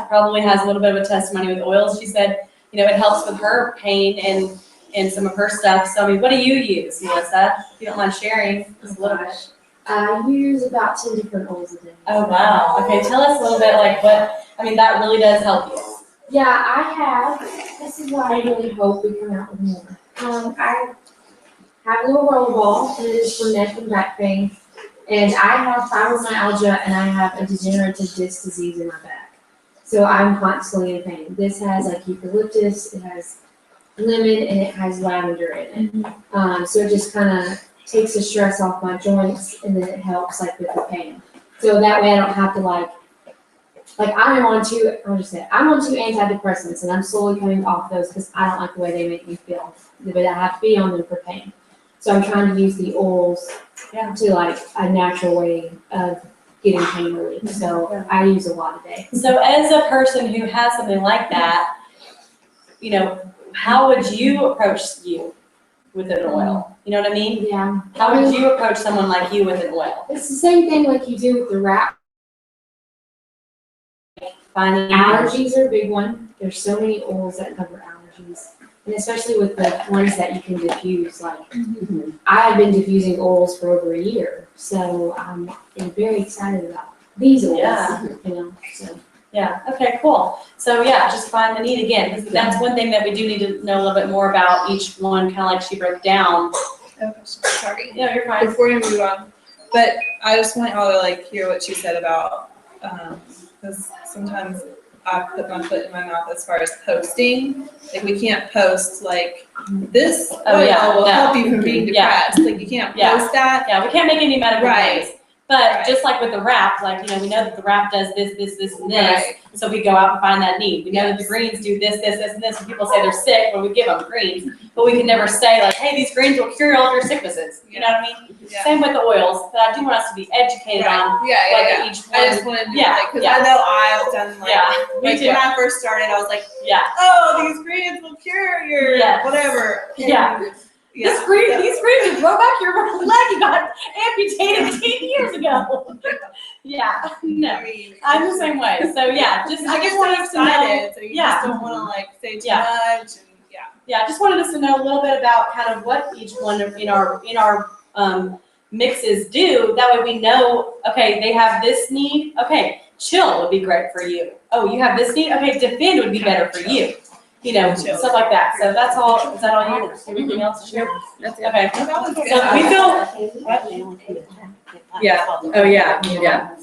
probably has a little bit of a testimony with oils. She said, it helps with her pain and some of her stuff. So, I mean, what do you use, Melissa? If you don't mind sharing just a little bit. I use about 10 different oils a day. Oh, wow. Okay, tell us a little bit that really does help you. Yeah, I have. This is why I really hope we come out with more. I have a little rollerball, and it is for neck and back pain. And I have fibromyalgia, and I have a degenerative disc disease in my back. So I'm constantly in pain. This has like eucalyptus, it has lemon, and it has lavender in it. So it just kind of takes the stress off my joints, and then it helps with the pain. So that way I don't have to I'm on two antidepressants, and I'm slowly coming off those because I don't like the way they make me feel. But I have to be on them for pain. So I'm trying to use the oils to a natural way of getting pain relief. So I use a lot a day. So as a person who has something like that, how would you approach you with an oil? You know what I mean? Yeah. How would you approach someone like you with an oil? It's the same thing like you do with the wrap. Finding Allergies are a big one. There's so many oils that cover allergies. And especially with the ones that you can diffuse. I have been diffusing oils for over a year. So I'm very excited about these oils. Yeah. So. Yeah, okay, cool. So just find the need again, because that's one thing that we do need to know a little bit more about each one, kind of like she broke down. Okay, sorry. Yeah, you're fine. Before we move on, but I just want y'all to hear what she said about, because sometimes I put my foot in my mouth as far as posting. We can't post this oil will help you from being depressed. You can't post that. Yeah, we can't make any medical Right. claims. But just like with the wrap, we know that the wrap does this, and this. Right. So we go out and find that need. We know that the greens do this, and this. And people say they're sick when we give them greens, but we can never say hey, these greens will cure all of your sicknesses. You know what I mean? Yeah. Same with the oils, but I do want us to be educated on Yeah. each one. I just wanted to because Yeah. I know I've done me too. when I first started, I was Yeah. oh, these greens will cure your Yes. whatever. Yeah. These greens will grow back your leg you got amputated 10 years ago. Yeah. No. I'm the same way. So I just wanted us to know. So you just don't want to say too much. And, I just wanted us to know a little bit about kind of what each one in our mixes do. That way we know, okay, they have this need. Okay, chill would be great for you. Oh, you have this need. Okay, defend would be better for you. Stuff like that. So that's all. Is that all you? Anything else to share? That's it. Okay. So we feel. Yeah. Oh yeah. Yeah.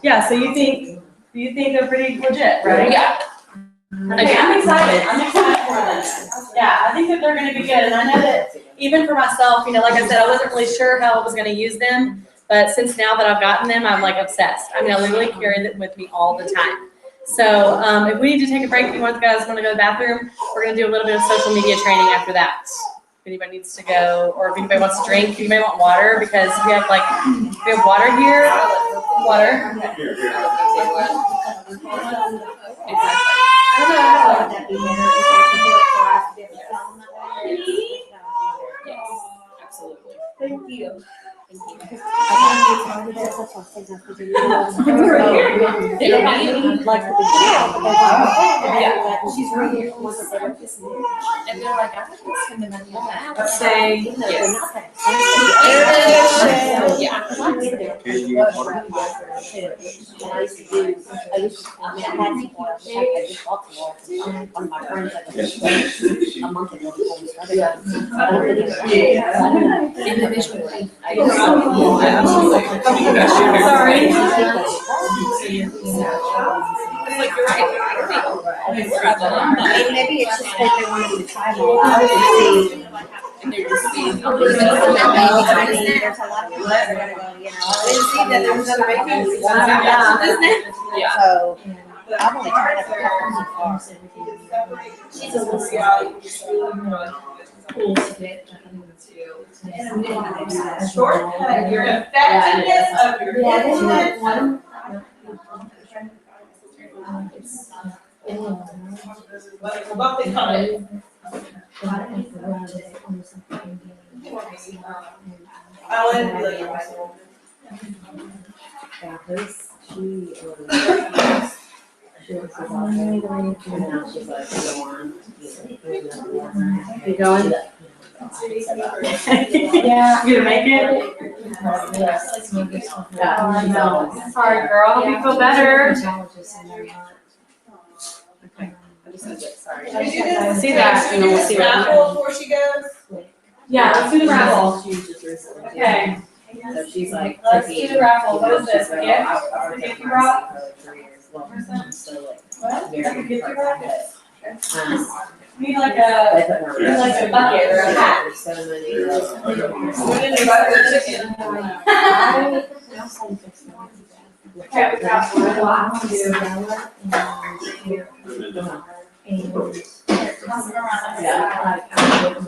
Yeah. So you think they're pretty legit, right? Yeah. Okay, I'm excited. I'm excited for them. Yeah, I think that they're going to be good. And I know that even for myself, like I said, I wasn't really sure how I was going to use them, but since now that I've gotten them, I'm obsessed. I literally carry them with me all the time. So if we need to take a break, if you guys want to go to the bathroom, we're going to do a little bit of social media training after that. If anybody needs to go, or if anybody wants to drink, if anybody want water, because we have water here. Water. like the big deal, but they're like, she's really wants to say, And they're like, I think it's gonna be that. Say, Individually. sorry. Like, you're right. Maybe it's just that they wanted to try them all out and see. And they're just seeing. There's a lot of people that are gonna go, you know. See that there's another vacancy. Yeah. So, I've only tried it so far. She's a little shortcut your effectiveness of your business. What they call it. I wanted to be like, You going? Yeah. You gonna make it? Sorry, girl. Hope you feel better. Sorry. Can we do this? See that, and then we'll see what raffle before she goes? Yeah, let's do the raffle. Okay. So she's like. Let's do the raffle. What is this? A gift? The gift you brought? What? Like a gift you brought? You need like a bucket or a hat.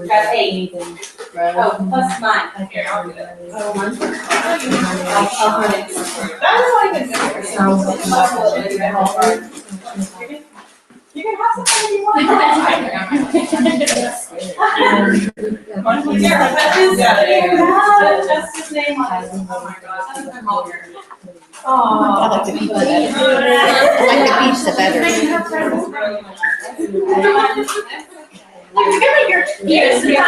Got 8. Oh, plus mine. Here, I'll do that. That's like a you can have something you want. Here, that's his name on it. Oh my gosh, that's my mom. I like the pizza better. I like the pizza better. Like, give me your ears. Like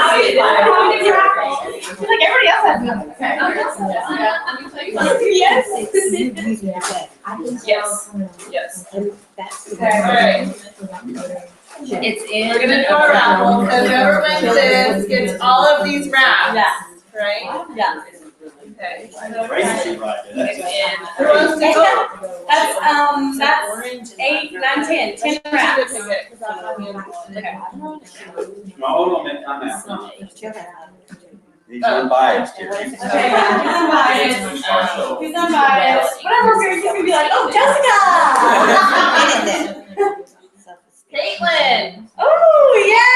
everybody else has nothing. Yes. Yes. Yes. Okay, all right. It's in. We're gonna do a raffle, so whoever wins this gets all of these wraps, Yeah. right? Yeah. Okay. Who wants to go? That's 8, 9, 10. 10 wraps. No, hold on a minute, I'm out. He's unbiased here. Okay, he's unbiased. He's unbiased. Whatever, he's gonna be like, oh, Jessica! Caitlin! Oh, yeah!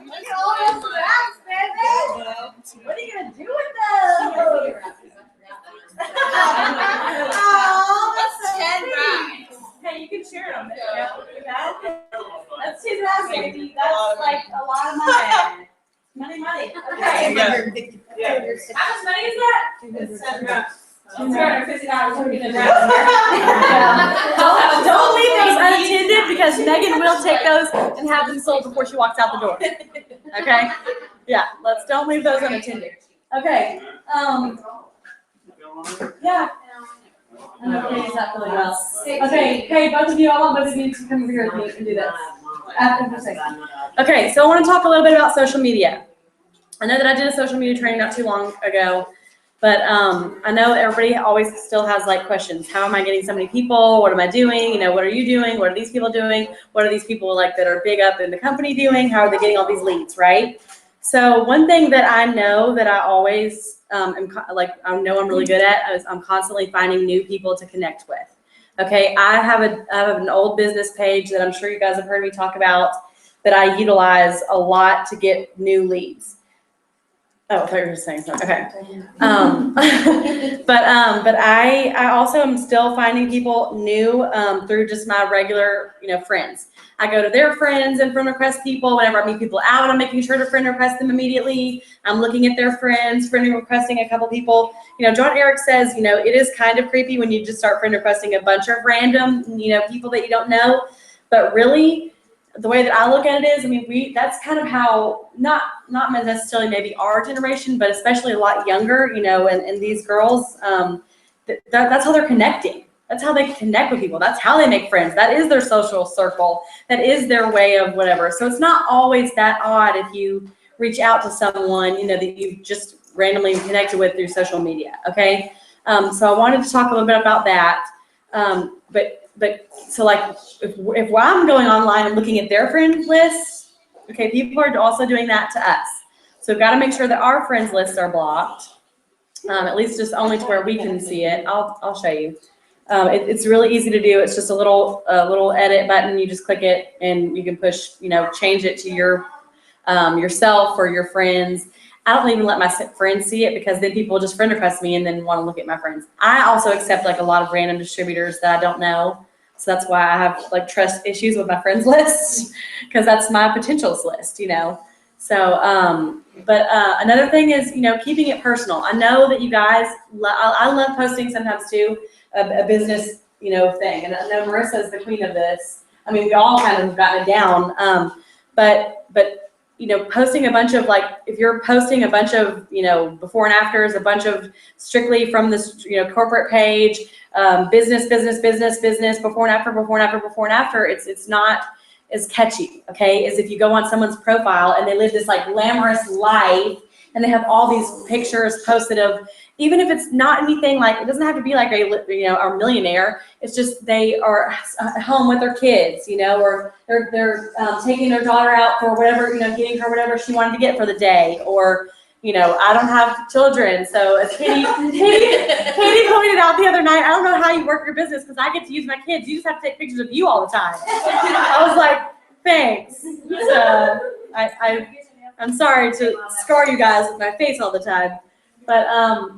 Look at all those wraps, baby! What are you gonna do with those? Oh, that's 10 wraps. Hey, you can share them. That's 10 wraps, baby. That's like a lot of money. Money. Okay. How much money is that? It's 7 wraps. $250 for getting the wraps. Don't leave those unattended because Megan will take those and have them sold before she walks out the door. Okay? Yeah, don't leave those unattended. Okay. Yeah. Okay, he's not feeling well. Okay, hey, both of you, I want both of you to come over here with me and do this. After a second. Okay, so I want to talk a little bit about social media. I know that I did a social media training not too long ago, but I know everybody always still has like questions. How am I getting so many people? What am I doing? You know, what are you doing? What are these people doing? What are these people like that are big up in the company doing? How are they getting all these leads, right? So one thing that I know that I always I know I'm really good at is I'm constantly finding new people to connect with. Okay, I have an old business page that I'm sure you guys have heard me talk about that I utilize a lot to get new leads. Oh, I thought you were just saying something. Okay. But I also am still finding people new through just my regular, friends. I go to their friends and friend request people. Whenever I meet people out, I'm making sure to friend request them immediately. I'm looking at their friends, friend requesting a couple people. John Eric says, it is kind of creepy when you just start friend requesting a bunch of random, people that you don't know. But really, the way that I look at it is, that's kind of how, not necessarily maybe our generation, but especially a lot younger, and these girls, that's how they're connecting. That's how they connect with people. That's how they make friends. That is their social circle. That is their way of whatever. So it's not always that odd if you reach out to someone, that you've just randomly connected with through social media, okay? So I wanted to talk a little bit about that. So like if I'm going online and looking at their friends list, okay, people are also doing that to us. So we've got to make sure that our friends lists are blocked, at least just only to where we can see it. I'll show you. It's really easy to do. It's just a little edit button. You just click it and you can push, change it to your yourself or your friends. I don't even let my friends see it because then people just friend request me and then want to look at my friends. I also accept like a lot of random distributors that I don't know. So that's why I have like trust issues with my friends list because that's my potentials list, So, but another thing is, keeping it personal. I know that you guys, I love posting sometimes too, a business, thing. And I know Marissa is the queen of this. I mean, we all kind of gotten it down. But posting a bunch of if you're posting a bunch of, before and afters, a bunch of strictly from this, corporate page, business, before and after, it's not as catchy, okay, as if you go on someone's profile and they live this like glamorous life and they have all these pictures posted of, even if it's not anything like, it doesn't have to be like a millionaire. It's just they are at home with their kids, or they're taking their daughter out for whatever, getting her whatever she wanted to get for the day, or I don't have children, so as Katie pointed out the other night, I don't know how you work your business because I get to use my kids. You just have to take pictures of you all the time. I was like, thanks. So I'm sorry to scar you guys with my face all the time. But,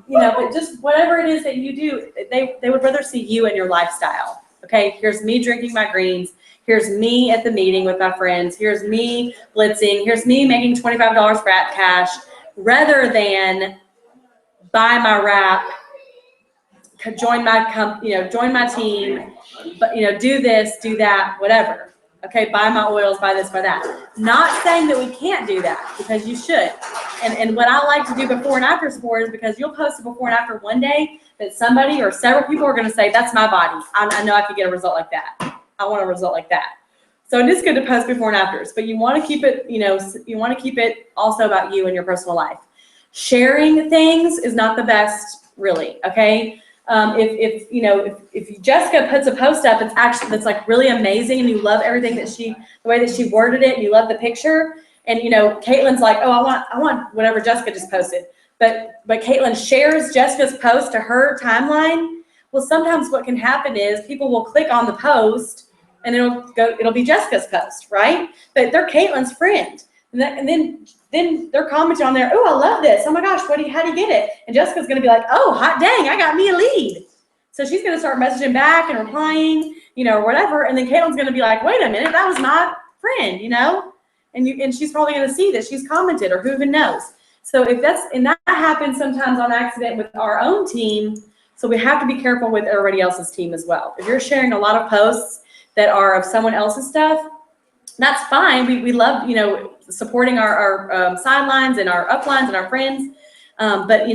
but just whatever it is that you do, they would rather see you and your lifestyle. Okay, here's me drinking my greens. Here's me at the meeting with my friends. Here's me blitzing. Here's me making $25 frat cash, rather than buy my wrap, join my team, but do this, do that, whatever. Okay, buy my oils, buy this, buy that. Not saying that we can't do that, because you should. And what I like to do before and after sport is because you'll post a before and after one day that somebody or several people are going to say, that's my body. I know I could get a result like that. I want a result like that. So it is good to post before and afters, but you want to keep it, you want to keep it also about you and your personal life. Sharing things is not the best, really. Okay. If Jessica puts a post up, that's like really amazing, and you love everything that the way that she worded it, and you love the picture, and Caitlin's like, oh, I want whatever Jessica just posted, but Caitlin shares Jessica's post to her timeline. Well, sometimes what can happen is people will click on the post, and it'll be Jessica's post, right? But they're Caitlin's friend, and then they're commenting on there, oh, I love this. Oh my gosh, how do you get it? And Jessica's going to be like, oh, hot dang, I got me a lead. So she's going to start messaging back and replying, or whatever. And then Caitlin's going to be like, wait a minute, that was my friend, and she's probably going to see that she's commented, or who even knows. So that happens sometimes on accident with our own team. So we have to be careful with everybody else's team as well. If you're sharing a lot of posts that are of someone else's stuff, that's fine. We love, supporting our sidelines and our uplines and our friends. But,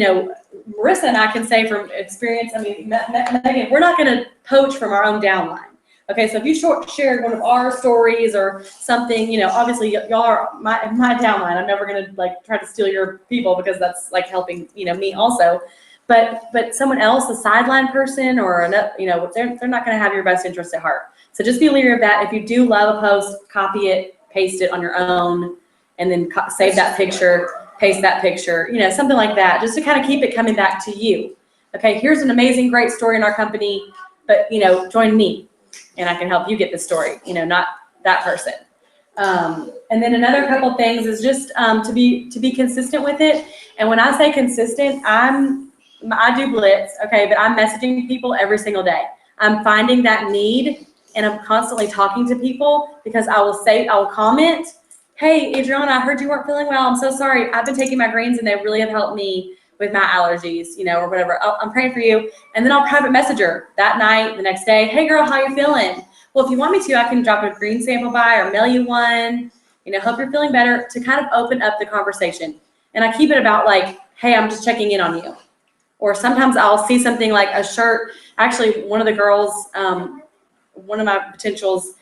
Marissa and I can say from experience, Megan, we're not going to poach from our own downline. Okay, so if you shared one of our stories or something, obviously y'all are my downline. I'm never going to try to steal your people, because that's helping, me also. But someone else, a sideline person or another, they're not going to have your best interest at heart. So just be leery of that. If you do love a post, copy it, paste it on your own, and then save that picture, paste that picture, something like that, just to kind of keep it coming back to you. Okay, here's an amazing, great story in our company, but join me, and I can help you get the story, not that person. And then another couple things is just to be consistent with it. And when I say consistent, I'm I do blitz, okay, but I'm messaging people every single day. I'm finding that need, and I'm constantly talking to people because I will comment, hey, Adriana, I heard you weren't feeling well. I'm so sorry. I've been taking my greens and they really have helped me with my allergies, or whatever. I'm praying for you. And then I'll private message her that night, the next day. Hey girl, how you feeling? Well, if you want me to, I can drop a green sample by or mail you one. Hope you're feeling better, to kind of open up the conversation. And I keep it about like, hey, I'm just checking in on you. Or sometimes I'll see something like a shirt. Actually, one of the girls, one of my potentials,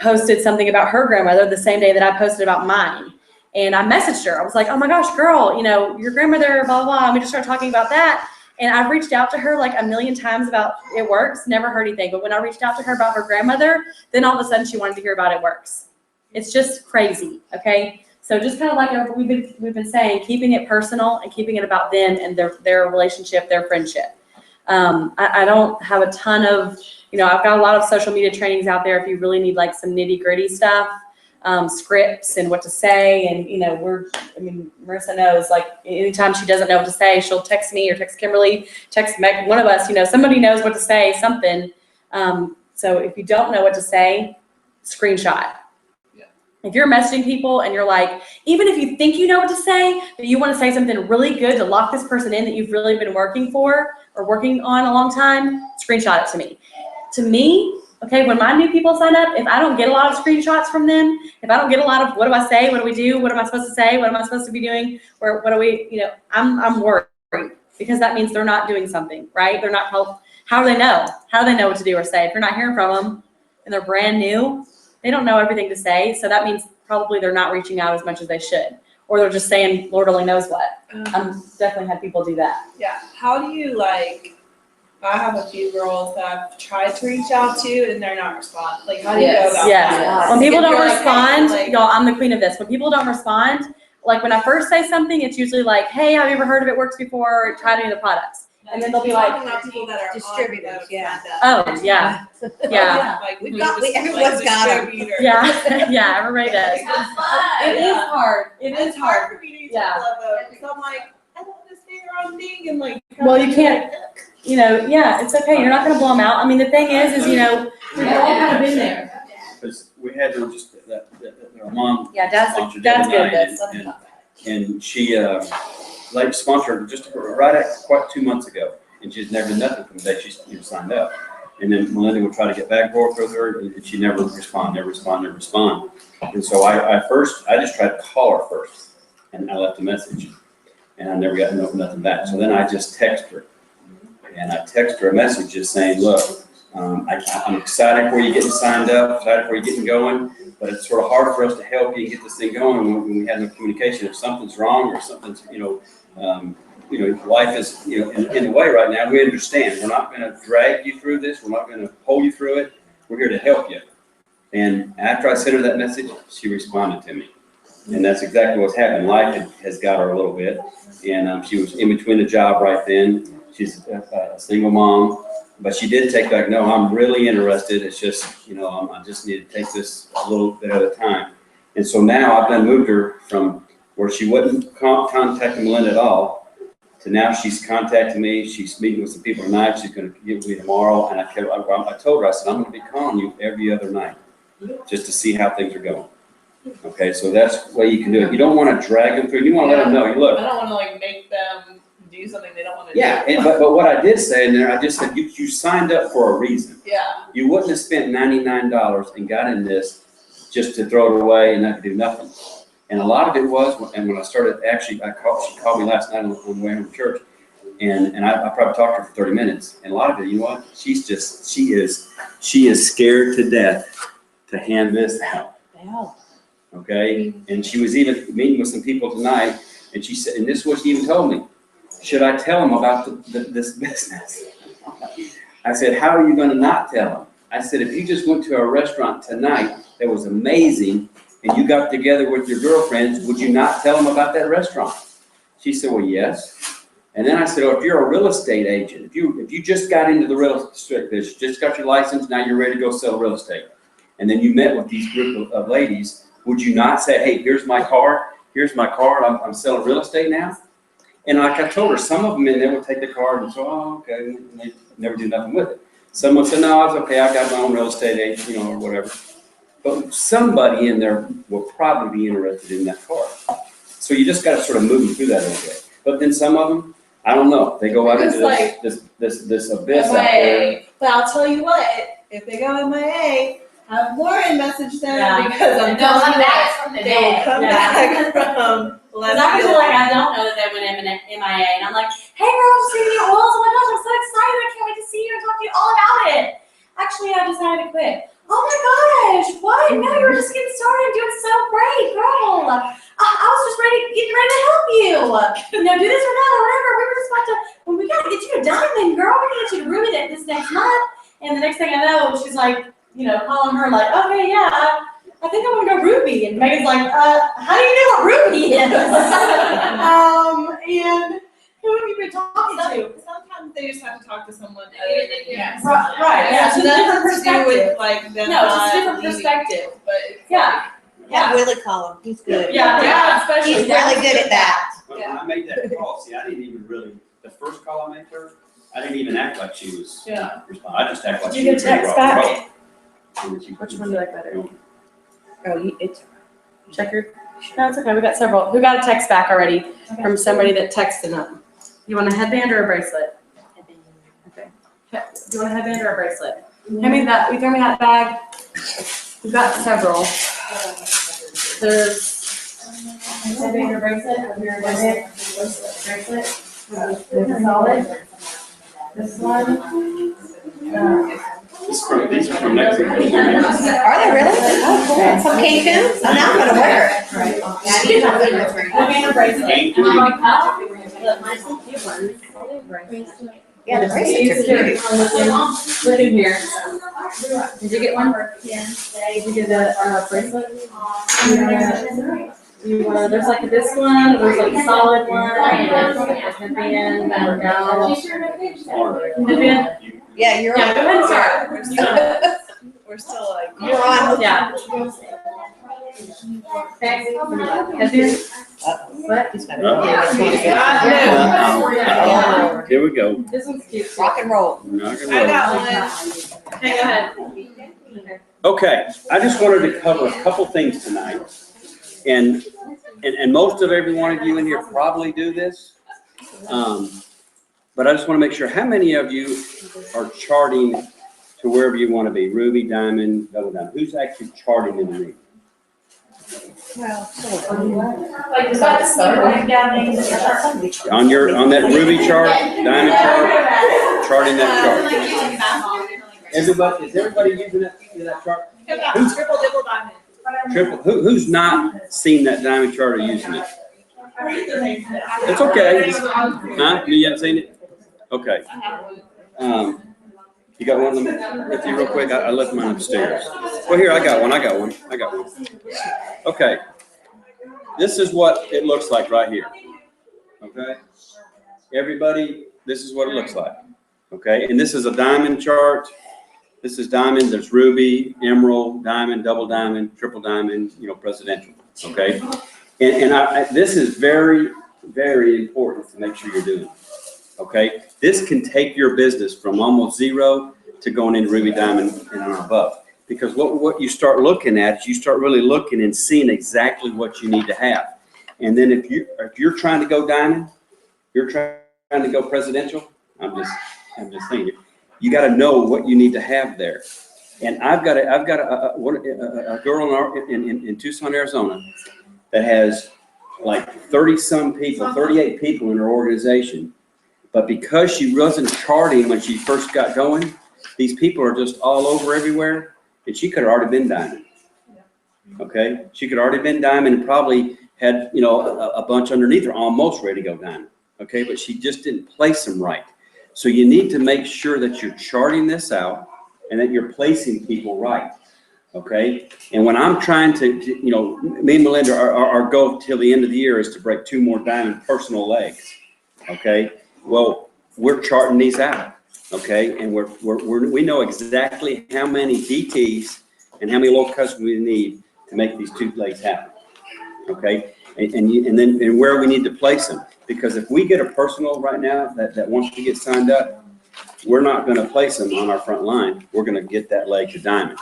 posted something about her grandmother the same day that I posted about mine. And I messaged her. I was like, oh my gosh, girl, your grandmother, blah, blah, blah. And we just started talking about that. And I've reached out to her like a million times about It Works, never heard anything. But when I reached out to her about her grandmother, then all of a sudden she wanted to hear about It Works. It's just crazy, okay? So just kind of like we've been saying, keeping it personal and keeping it about them and their relationship, their friendship. I don't have a ton of, I've got a lot of social media trainings out there if you really need like some nitty gritty stuff, scripts and what to say. And, Marissa knows, like anytime she doesn't know what to say, she'll text me or text Kimberly, text Meg, one of us, somebody knows what to say, something. So if you don't know what to say, screenshot. If you're messaging people and you're like, even if you think you know what to say, but you want to say something really good to lock this person in that you've really been working for or working on a long time, screenshot it to me. To me, okay, when my new people sign up, if I don't get a lot of screenshots from them, if I don't get a lot of what do I say, what do we do, what am I supposed to say, what am I supposed to be doing, or what do we, I'm worried because that means they're not doing something, right? They're not helped. How do they know? How do they know what to do or say? If you're not hearing from them and they're brand new, they don't know everything to say, so that means probably they're not reaching out as much as they should. Or they're just saying, Lord only knows what. Definitely had people do that. Yeah. How do you I have a few girls that I've tried to reach out to and they're not responding. Like, how do you go about that? When people don't respond, like, y'all, I'm the queen of this. When people don't respond, like when I first say something, it's usually like, hey, have you ever heard of It Works before? Or tried any of the products? And then they'll be like, people that are distributors, yeah. oh, yeah. Yeah. Like, Everyone's got them. Yeah. Yeah, everybody does. It is hard. It is hard. for me to Yeah. So I'm like, I don't want to say the wrong thing and like. Well, you can't, it's okay. You're not going to blow them out. I mean, the thing is, we've all kind of been there. Because we had them just, that our mom. Yeah, Dad's sponsored good the other at night, this. And she, sponsored her just right at quite 2 months ago. And she's never done nothing from the day she signed up. And then Melinda would try to get back and forth with her, and she never respond. And so I just tried to call her first, and I left a message, and I never got nothing back. So then I just text her, and I text her a message just saying, look, I'm excited for you getting signed up, excited for you getting going, but it's sort of hard for us to help you and get this thing going when we have no communication. If something's wrong or something's, life is, in a way right now, we understand. We're not going to drag you through this. We're not going to pull you through it. We're here to help you. And after I sent her that message, she responded to me. And that's exactly what's happened. Life has got her a little bit. And she was in between a job right then. She's a single mom. But she did take back, no, I'm really interested. It's just, I just need to take this a little bit at a time. And so now I've done moved her from where she wouldn't contact Melinda at all to now she's contacting me. She's meeting with some people tonight. She's going to get me tomorrow. And I told her, I said, I'm going to be calling you every other night just to see how things are going. Okay, so that's the way you can do it. You don't want to drag them through. You want to let them know. Look, I don't want to make them do something they don't want to do. Yeah, but what I did say in there, I just said you signed up for a reason. Yeah. You wouldn't have spent $99 and got in this just to throw it away and not do nothing. And a lot of it was, and when I started, actually, she called me last night on the way home from church, and I probably talked to her for 30 minutes. And a lot of it, you know what? She is scared to death to hand this out. Yeah. Okay, and she was even meeting with some people tonight, and she said, and this is what she even told me. Should I tell them about this business? I said, how are you going to not tell them? I said, if you just went to a restaurant tonight that was amazing and you got together with your girlfriends, would you not tell them about that restaurant? She said, well, yes. And then I said, oh, if you're a real estate agent, if you just got into the real estate business, just got your license, now you're ready to go sell real estate. And then you met with these group of ladies, would you not say, hey, here's my card, I'm selling real estate now? And like I told her, some of them in there would take the card and say, oh, okay, and they never do nothing with it. Someone said, no, it's okay, I got my own real estate agent, you know, or whatever. But somebody in there will probably be interested in that card. So you just got to sort of move them through that a little bit. But then some of them, I don't know, they go out into this abyss out there. But I'll tell you what, if they go MIA, have Lauren message them because I'm telling you that they will come back from Because I feel like I don't know that they went MIA, and I'm like, hey girl, just seeing your oils. Oh my gosh, I'm so excited! I can't wait to see you and talk to you all about it. Actually, I decided to quit. Oh my gosh, what? No, you were just getting started, doing so great, girl. I was just getting ready to help you. You know, do this or that or whatever. We were just about to. Well, we gotta get you a diamond, girl. We're gonna get you to Ruby this next month. And the next thing I know, she's like, you know, calling her like, okay, yeah, I think I'm gonna go Ruby. And Megan's like, how do you know what Ruby is? And who have you been talking to? Sometimes they just have to talk to someone. Yes. Right. Yeah. So nothing to do with like them. No, it's just a different perspective. But Yeah. Yeah, Willie call him, he's good. Yeah. Dad especially. He's really good at that. When I made that call, see, I didn't even really, the first call I made her, I didn't even act like she was responding. I just act like Did she you was get ready to text rock and back? roll. Which one do you like better? Oh, it's checkered. No, it's okay. We got several. Who got a text back already from somebody that texted them? You want a headband or a bracelet? Okay. Do you want a headband or a bracelet? Hand me that. You throw me that bag. We've got several. There's a headband or bracelet. Headband, bracelet. There's a solid. This one. These are from Mexico. Are they really? Oh, cool. From Cancun? So now I'm gonna wear it. Headband or bracelet. Yeah, the bracelets are cute. Look in here. Did you get one? Yeah. Did you get the bracelet? There's like this one, there's like a solid one, and there's like a headband, headband. Yeah, you're Yeah, go on. ahead and start. we're still like. You're on. Yeah. Okay. Headband. What? He's got Uh-oh. Here we go. This one's cute. rock and roll. Rock and I roll. got one. Okay, go ahead. Okay, I just wanted to cover a couple things tonight. And most of every one of you in here probably do this. But I just want to make sure, how many of you are charting to wherever you want to be? Ruby, diamond, double diamond. Who's actually charting in the room? On that Ruby chart, diamond chart, charting that chart. Everybody, is everybody using that chart? Triple dibble diamond. Triple, who's not seen that diamond chart or using it? It's okay. Huh? You haven't seen it? Okay. You got one with you real quick? I left mine upstairs. Well, here, I got one. Okay. This is what it looks like right here. Okay? Everybody, this is what it looks like. Okay? And this is a diamond chart. This is diamond, there's ruby, emerald, diamond, double diamond, triple diamond, presidential. Okay? And this is very, very important to make sure you're doing. Okay? This can take your business from almost zero to going into ruby, diamond, and above. Because what you start looking at is you start really looking and seeing exactly what you need to have. And then if you're trying to go diamond, you're trying to go presidential, I'm just saying, you got to know what you need to have there. And I've got a girl in Tucson, Arizona, that has like 30-some people, 38 people in her organization. But because she wasn't charting when she first got going, these people are just all over everywhere, and she could have already been diamond. Okay, she could have already been diamond and probably had a bunch underneath her, almost ready to go diamond. Okay, but she just didn't place them right. So you need to make sure that you're charting this out and that you're placing people right. Okay, and when I'm trying to me and Melinda, our goal till the end of the year is to break 2 more diamond personal legs. Okay, well, we're charting these out. Okay, and we know exactly how many DTs and how many low customers we need to make these 2 legs happen. Okay, and where we need to place them. Because if we get a personal right now that wants to get signed up, we're not going to place them on our front line. We're going to get that leg to diamond.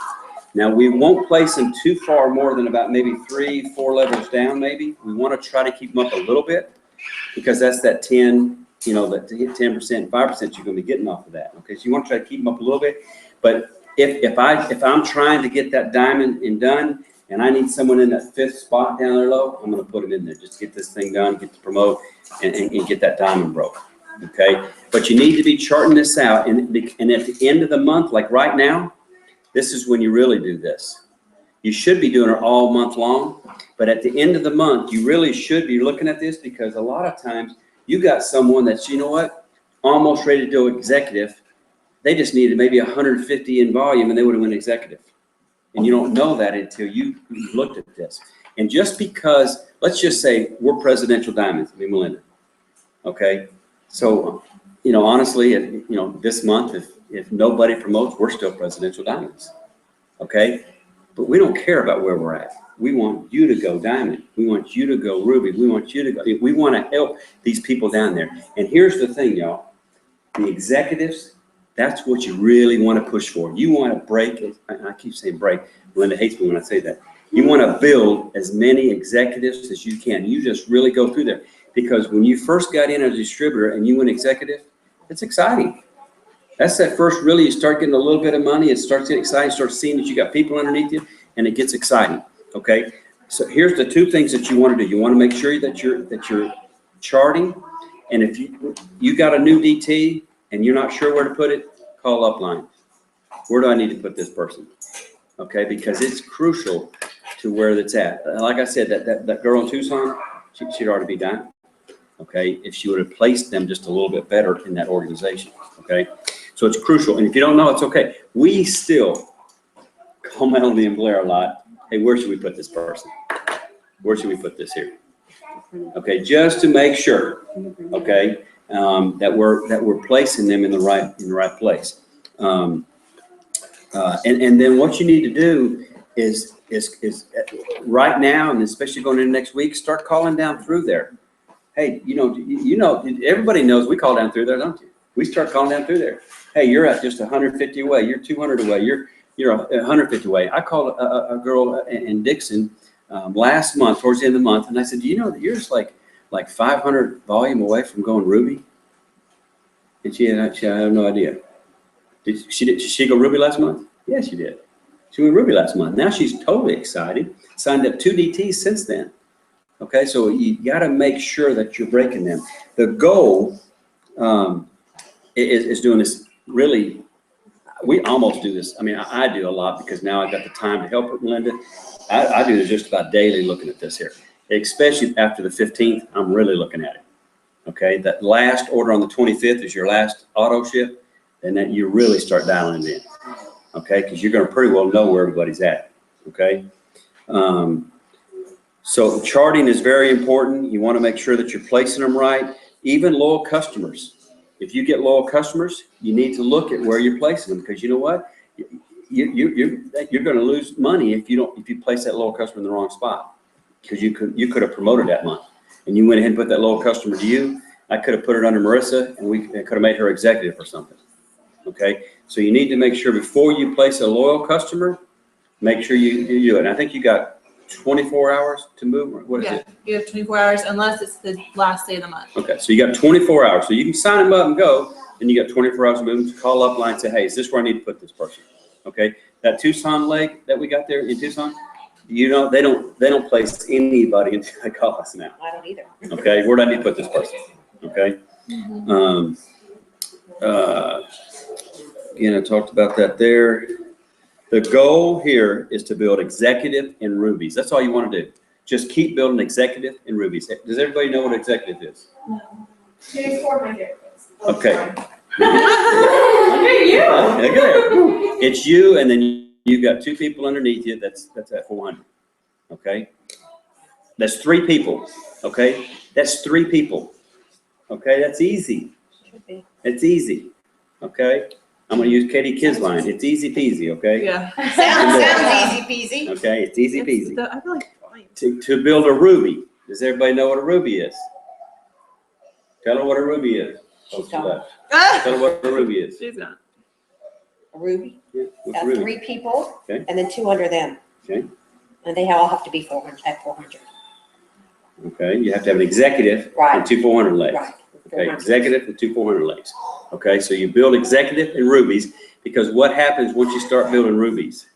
Now, we won't place them too far more than about maybe 3-4 levels down, maybe. We want to try to keep them up a little bit because that's that 10, that to get 10%, 5% you're going to be getting off of that. Okay, so you want to try to keep them up a little bit. But if I'm trying to get that diamond and done, and I need someone in that 5th spot down there low, I'm going to put them in there just to get this thing done, get to promote, and get that diamond broke. Okay, but you need to be charting this out, and at the end of the month, like right now, this is when you really do this. You should be doing it all month long, but at the end of the month, you really should be looking at this because a lot of times you got someone that's, almost ready to do executive. They just needed maybe 150 in volume and they would have went executive. And you don't know that until you looked at this. And just because, let's just say we're presidential diamonds, Melinda. Okay, so, honestly, this month, if nobody promotes, we're still presidential diamonds, okay? But we don't care about where we're at. We want you to go diamond. We want you to go ruby. We want you to go. We want to help these people down there. And here's the thing, y'all. The executives, that's what you really want to push for. You want to break it. I keep saying break. Linda hates me when I say that. You want to build as many executives as you can. You just really go through there. Because when you first got in as a distributor and you went executive, it's exciting. That's that first really, you start getting a little bit of money, it starts getting exciting, start seeing that you got people underneath you, and it gets exciting, okay? So here's the 2 things that you want to do. You want to make sure that you're charting, and if you got a new DT and you're not sure where to put it, call upline. Where do I need to put this person? Okay, because it's crucial to where it's at. Like I said, that girl in Tucson, she'd already be done, okay, if she would have placed them just a little bit better in that organization, okay? So it's crucial, and if you don't know, it's okay. We still call Melanie and Blair a lot. Hey, where should we put this person? Where should we put this here? Okay, just to make sure, okay, that we're placing them in the right place. And then what you need to do is right now, and especially going into next week, start calling down through there. Hey, everybody knows we call down through there, don't you? We start calling down through there. Hey, you're at just 150 away. You're 200 away. You're 150 away. I called a girl in Dixon last month, towards the end of the month, and I said, do you know that you're just like 500 volume away from going ruby? And she had no idea. Did she go ruby last month? Yeah, she did. She went ruby last month. Now she's totally excited. Signed up 2 DTs since then. Okay, so you got to make sure that you're breaking them. The goal is doing this really. We almost do this. I mean, I do a lot because now I've got the time to help Linda. I do this just about daily looking at this here, especially after the 15th. I'm really looking at it. Okay, that last order on the 25th is your last auto ship, and then you really start dialing it in. Okay, because you're going to pretty well know where everybody's at. Okay. So charting is very important. You want to make sure that you're placing them right. Even loyal customers. If you get loyal customers, you need to look at where you're placing them because you know what? You're going to lose money if you place that loyal customer in the wrong spot because you could have promoted that month and you went ahead and put that loyal customer to you. I could have put it under Marissa and we could have made her executive or something. Okay, so you need to make sure before you place a loyal customer, make sure you do it. And I think you got 24 hours to move. What is it? You have 24 hours unless it's the last day of the month. Okay, so you got 24 hours. So you can sign them up and go. Then you got 24 hours to move to call up line and say, hey, is this where I need to put this person? Okay, that Tucson leg that we got there in Tucson, they don't place anybody until they call us now. I don't either. Okay, where do I need to put this person? Okay. Again, I talked about that there. The goal here is to build executive and rubies. That's all you want to do. Just keep building executive and rubies. Does everybody know what executive is? No. Today's 4 my favorites. Okay. Look at you. It's you, and then you've got 2 people underneath you. That's at 400. Okay. That's 3 people. Okay. That's 3 people. Okay. That's easy. Should be. It's easy. Okay. I'm going to use Katie Kidd's line. It's easy peasy, okay? Yeah. Sounds easy peasy. Okay, it's easy peasy. I feel like fine. To build a ruby, does everybody know what a ruby is? Tell her what a ruby is. Oh, she left. Tell her what a ruby is. She's not. A Ruby, Yeah, what's a ruby? 3 people, Okay. and then 2 under them. Okay. And they all have to be 400, at 400. Okay, you have to have an executive and Right. 2 400 legs. Right. Okay, executive and 2 400 legs. Okay, so you build executive and rubies, because what happens once you start building rubies?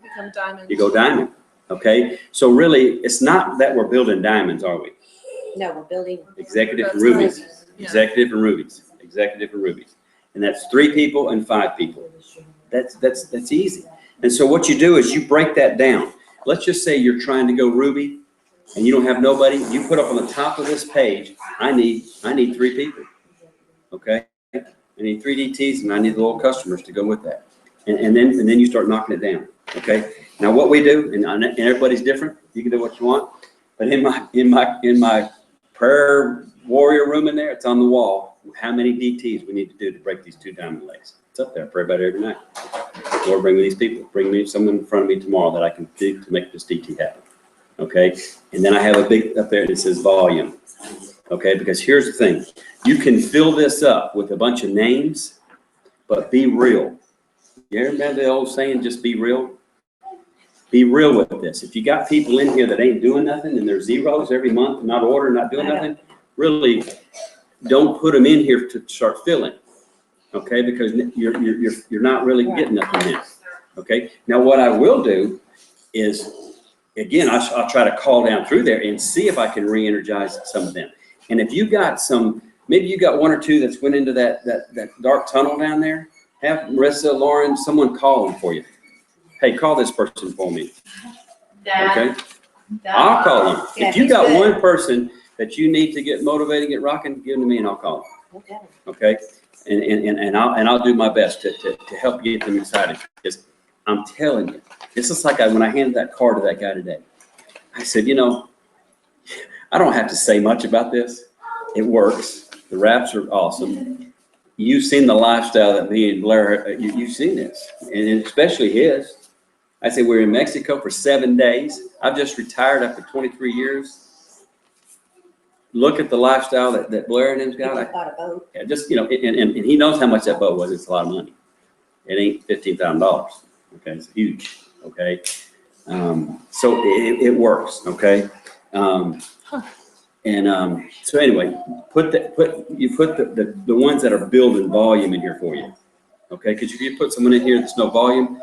Become diamond. You go diamond. Okay, so really, it's not that we're building diamonds, are we? No, we're building. Executive and That's rubies. Yeah. Executive and rubies. Executive and rubies. And that's 3 people and 5 people. That's easy. And so what you do is you break that down. Let's just say you're trying to go ruby and you don't have nobody. You put up on the top of this page, I need 3 people. Okay? I need 3 DTs and I need the little customers to go with that. And then you start knocking it down. Okay? Now what we do, and everybody's different. You can do what you want. But in my prayer warrior room in there, it's on the wall. How many DTs we need to do to break these 2 diamond legs? It's up there. I pray about it every night. Lord, bring me these people. Bring me someone in front of me tomorrow that I can do to make this DT happen. Okay? And then I have a big up there that says volume. Okay? Because here's the thing. You can fill this up with a bunch of names, but be real. You ever remember the old saying, just be real? Be real with this. If you got people in here that ain't doing nothing and they're zeros every month, not ordering, not doing nothing, really don't put them in here to start filling. Okay, because you're not really getting nothing in. Okay, now what I will do is, again, I'll try to call down through there and see if I can re-energize some of them. And if you got some, maybe you got 1 or 2 that's went into that dark tunnel down there, have Marissa, Lauren, someone call them for you. Hey, call this person for me. Okay, I'll call them. Yeah, If you he's got good. 1 person that you need to get motivated, get rocking, give them to me and I'll call them. Okay. Okay, and I'll do my best to help get them excited, because I'm telling you, this is like when I handed that card to that guy today. I said, you know, I don't have to say much about this. It works. The wraps are awesome. You've seen the lifestyle that me and Blair, you've seen this, and especially his. I said, we're in Mexico for 7 days. I've just retired after 23 years. Look at the lifestyle that Blair and him's got. People bought a boat. Yeah, just, you know, and he knows how much that boat was. It's a lot of money. It ain't $15,000. Okay, it's huge. Okay, so it works. Okay, so anyway, put the ones that are building volume in here for you. Okay, because if you put someone in here that's no volume,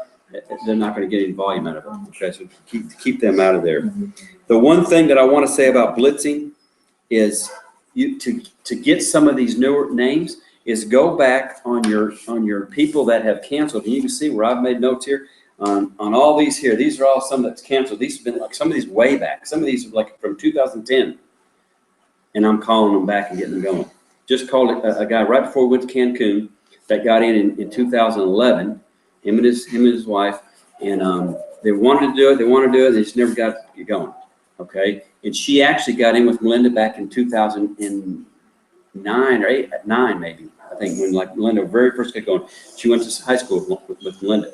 they're not going to get any volume out of it. Okay, so keep them out of there. The one thing that I want to say about blitzing is to get some of these newer names is go back on your people that have canceled. And you can see where I've made notes here on all these here. These are all some that's canceled. These have been like some of these way back. Some of these are like from 2010. And I'm calling them back and getting them going. Just called a guy right before we went to Cancun that got in 2011. Him and his wife, and they wanted to do it. They just never got it going. Okay, and she actually got in with Melinda back in 2009 or 9 maybe. I think when like Melinda very first got going, she went to high school with Melinda,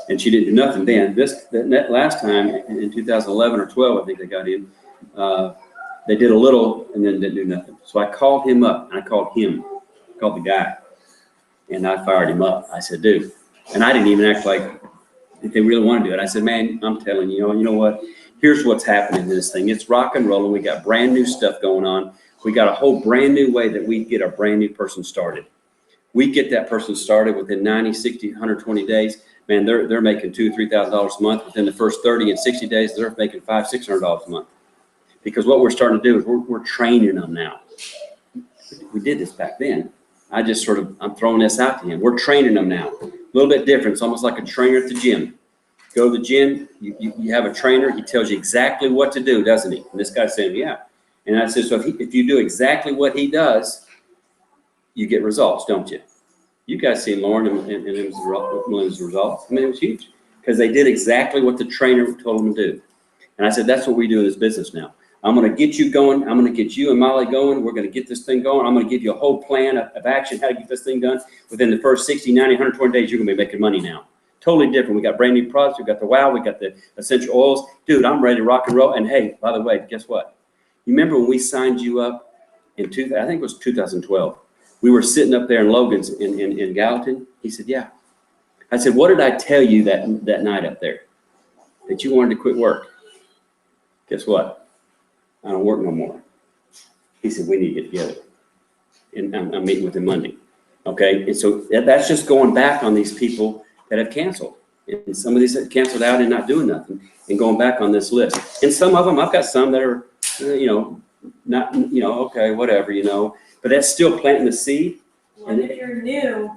and she didn't do nothing then. That last time in 2011 or 12, I think they got in. They did a little and then didn't do nothing. So I called him up and I called the guy, and I fired him up. I said, dude, and I didn't even act like they really want to do it. I said, man, I'm telling you, you know what? Here's what's happening to this thing. It's rock and rolling. We got brand new stuff going on. We got a whole brand new way that we get a brand new person started. We get that person started within 90, 60, 120 days. Man, they're making $2,000, $3,000 a month. Within the first 30 and 60 days, they're making $500, $600 a month. Because what we're starting to do is we're training them now. We did this back then. I'm throwing this out to him. We're training them now. A little bit different. It's almost like a trainer at the gym. Go to the gym, you have a trainer, he tells you exactly what to do, doesn't he? And this guy's saying, yeah. And I said, so if you do exactly what he does, you get results, don't you? You guys seen Lauren and Melinda's results. I mean, it was huge because they did exactly what the trainer told them to do. And I said, that's what we do in this business now. I'm going to get you going. I'm going to get you and Molly going. We're going to get this thing going. I'm going to give you a whole plan of action, how to get this thing done. Within the first 60, 90, 120 days, you're going to be making money now. Totally different. We got brand new products. We got the wow. We got the essential oils. Dude, I'm ready to rock and roll. And hey, by the way, guess what? You remember when we signed you up I think it was 2012. We were sitting up there in Logan's in Gallatin. He said, yeah. I said, what did I tell you that night up there? That you wanted to quit work. Guess what? I don't work no more. He said, we need to get together. And I'm meeting with him Monday. Okay, and so that's just going back on these people that have canceled. And some of these that canceled out and not doing nothing and going back on this list. And some of them, I've got some that are, not, okay, whatever, but that's still planting the seed. Well, if you're new,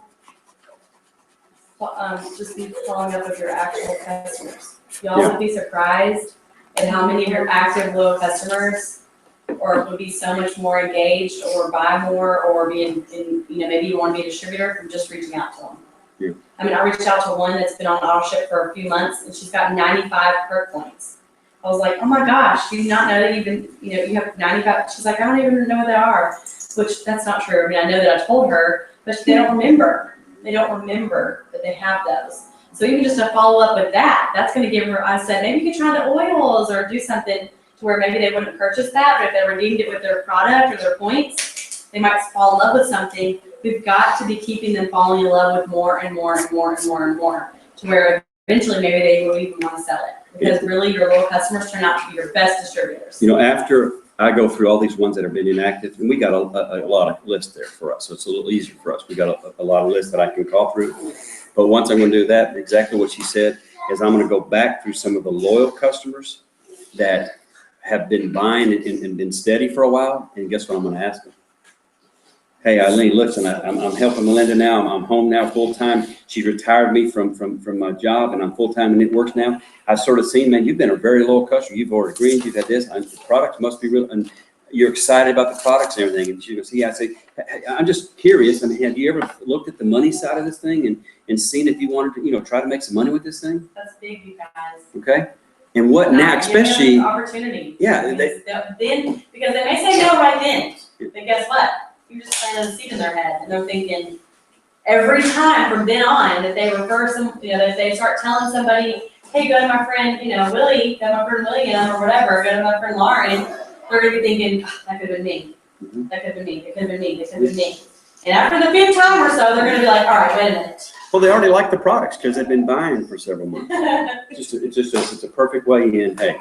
just be following up with your actual customers. Y'all would be surprised at how many of your active loyal customers would be so much more engaged or buy more or be maybe you want to be a distributor from just reaching out to them. Yeah. I mean, I reached out to one that's been on auto ship for a few months and she's got 95 perk points. I was like, oh my gosh, do you not know that you have 95? She's like, I don't even know what they are, which that's not true. I mean, I know that I told her, but they don't remember. They don't remember that they have those. So even just a follow up with that, that's going to give her, I said, maybe you could try the oils or do something to where maybe they wouldn't purchase that, but if they redeemed it with their product or their points, they might fall in love with something. We've got to be keeping them falling in love with more and more and more and more and more, to where eventually maybe they will even want to sell it. Because really your loyal customers turn out to be your best distributors. After I go through all these ones that have been inactive, and we got a lot of lists there for us, so it's a little easier for us. We got a lot of lists that I can call through. But once I'm going to do that, exactly what she said, is I'm going to go back through some of the loyal customers that have been buying and been steady for a while, and guess what I'm going to ask them? Hey, Eileen, listen, I'm helping Melinda now. I'm home now full time. She's retired me from my job, and I'm full time and it works now. I've sort of seen, man, you've been a very loyal customer. You've ordered greens, you've had this, and the products must be real, and you're excited about the products and everything. And she goes, yeah, I say, I'm just curious. I mean, have you ever looked at the money side of this thing and seen if you wanted to, try to make some money with this thing? That's big, you guys. Okay. And what now, especially, opportunity. Yeah. Then, because they may say no right then, but guess what? You're just planting a seed in their head, and they're thinking every time from then on that they refer that they start telling somebody, hey, go to my friend, Willie, go to my friend William or whatever, go to my friend Lauren, they're gonna be thinking, that could have been me. That could have been me. It could have been me. It could have been me. And after the 5th time or so, they're gonna be like, all right, wait a minute. Well, they already like the products because they've been buying for several months. It's a perfect way in. Hey,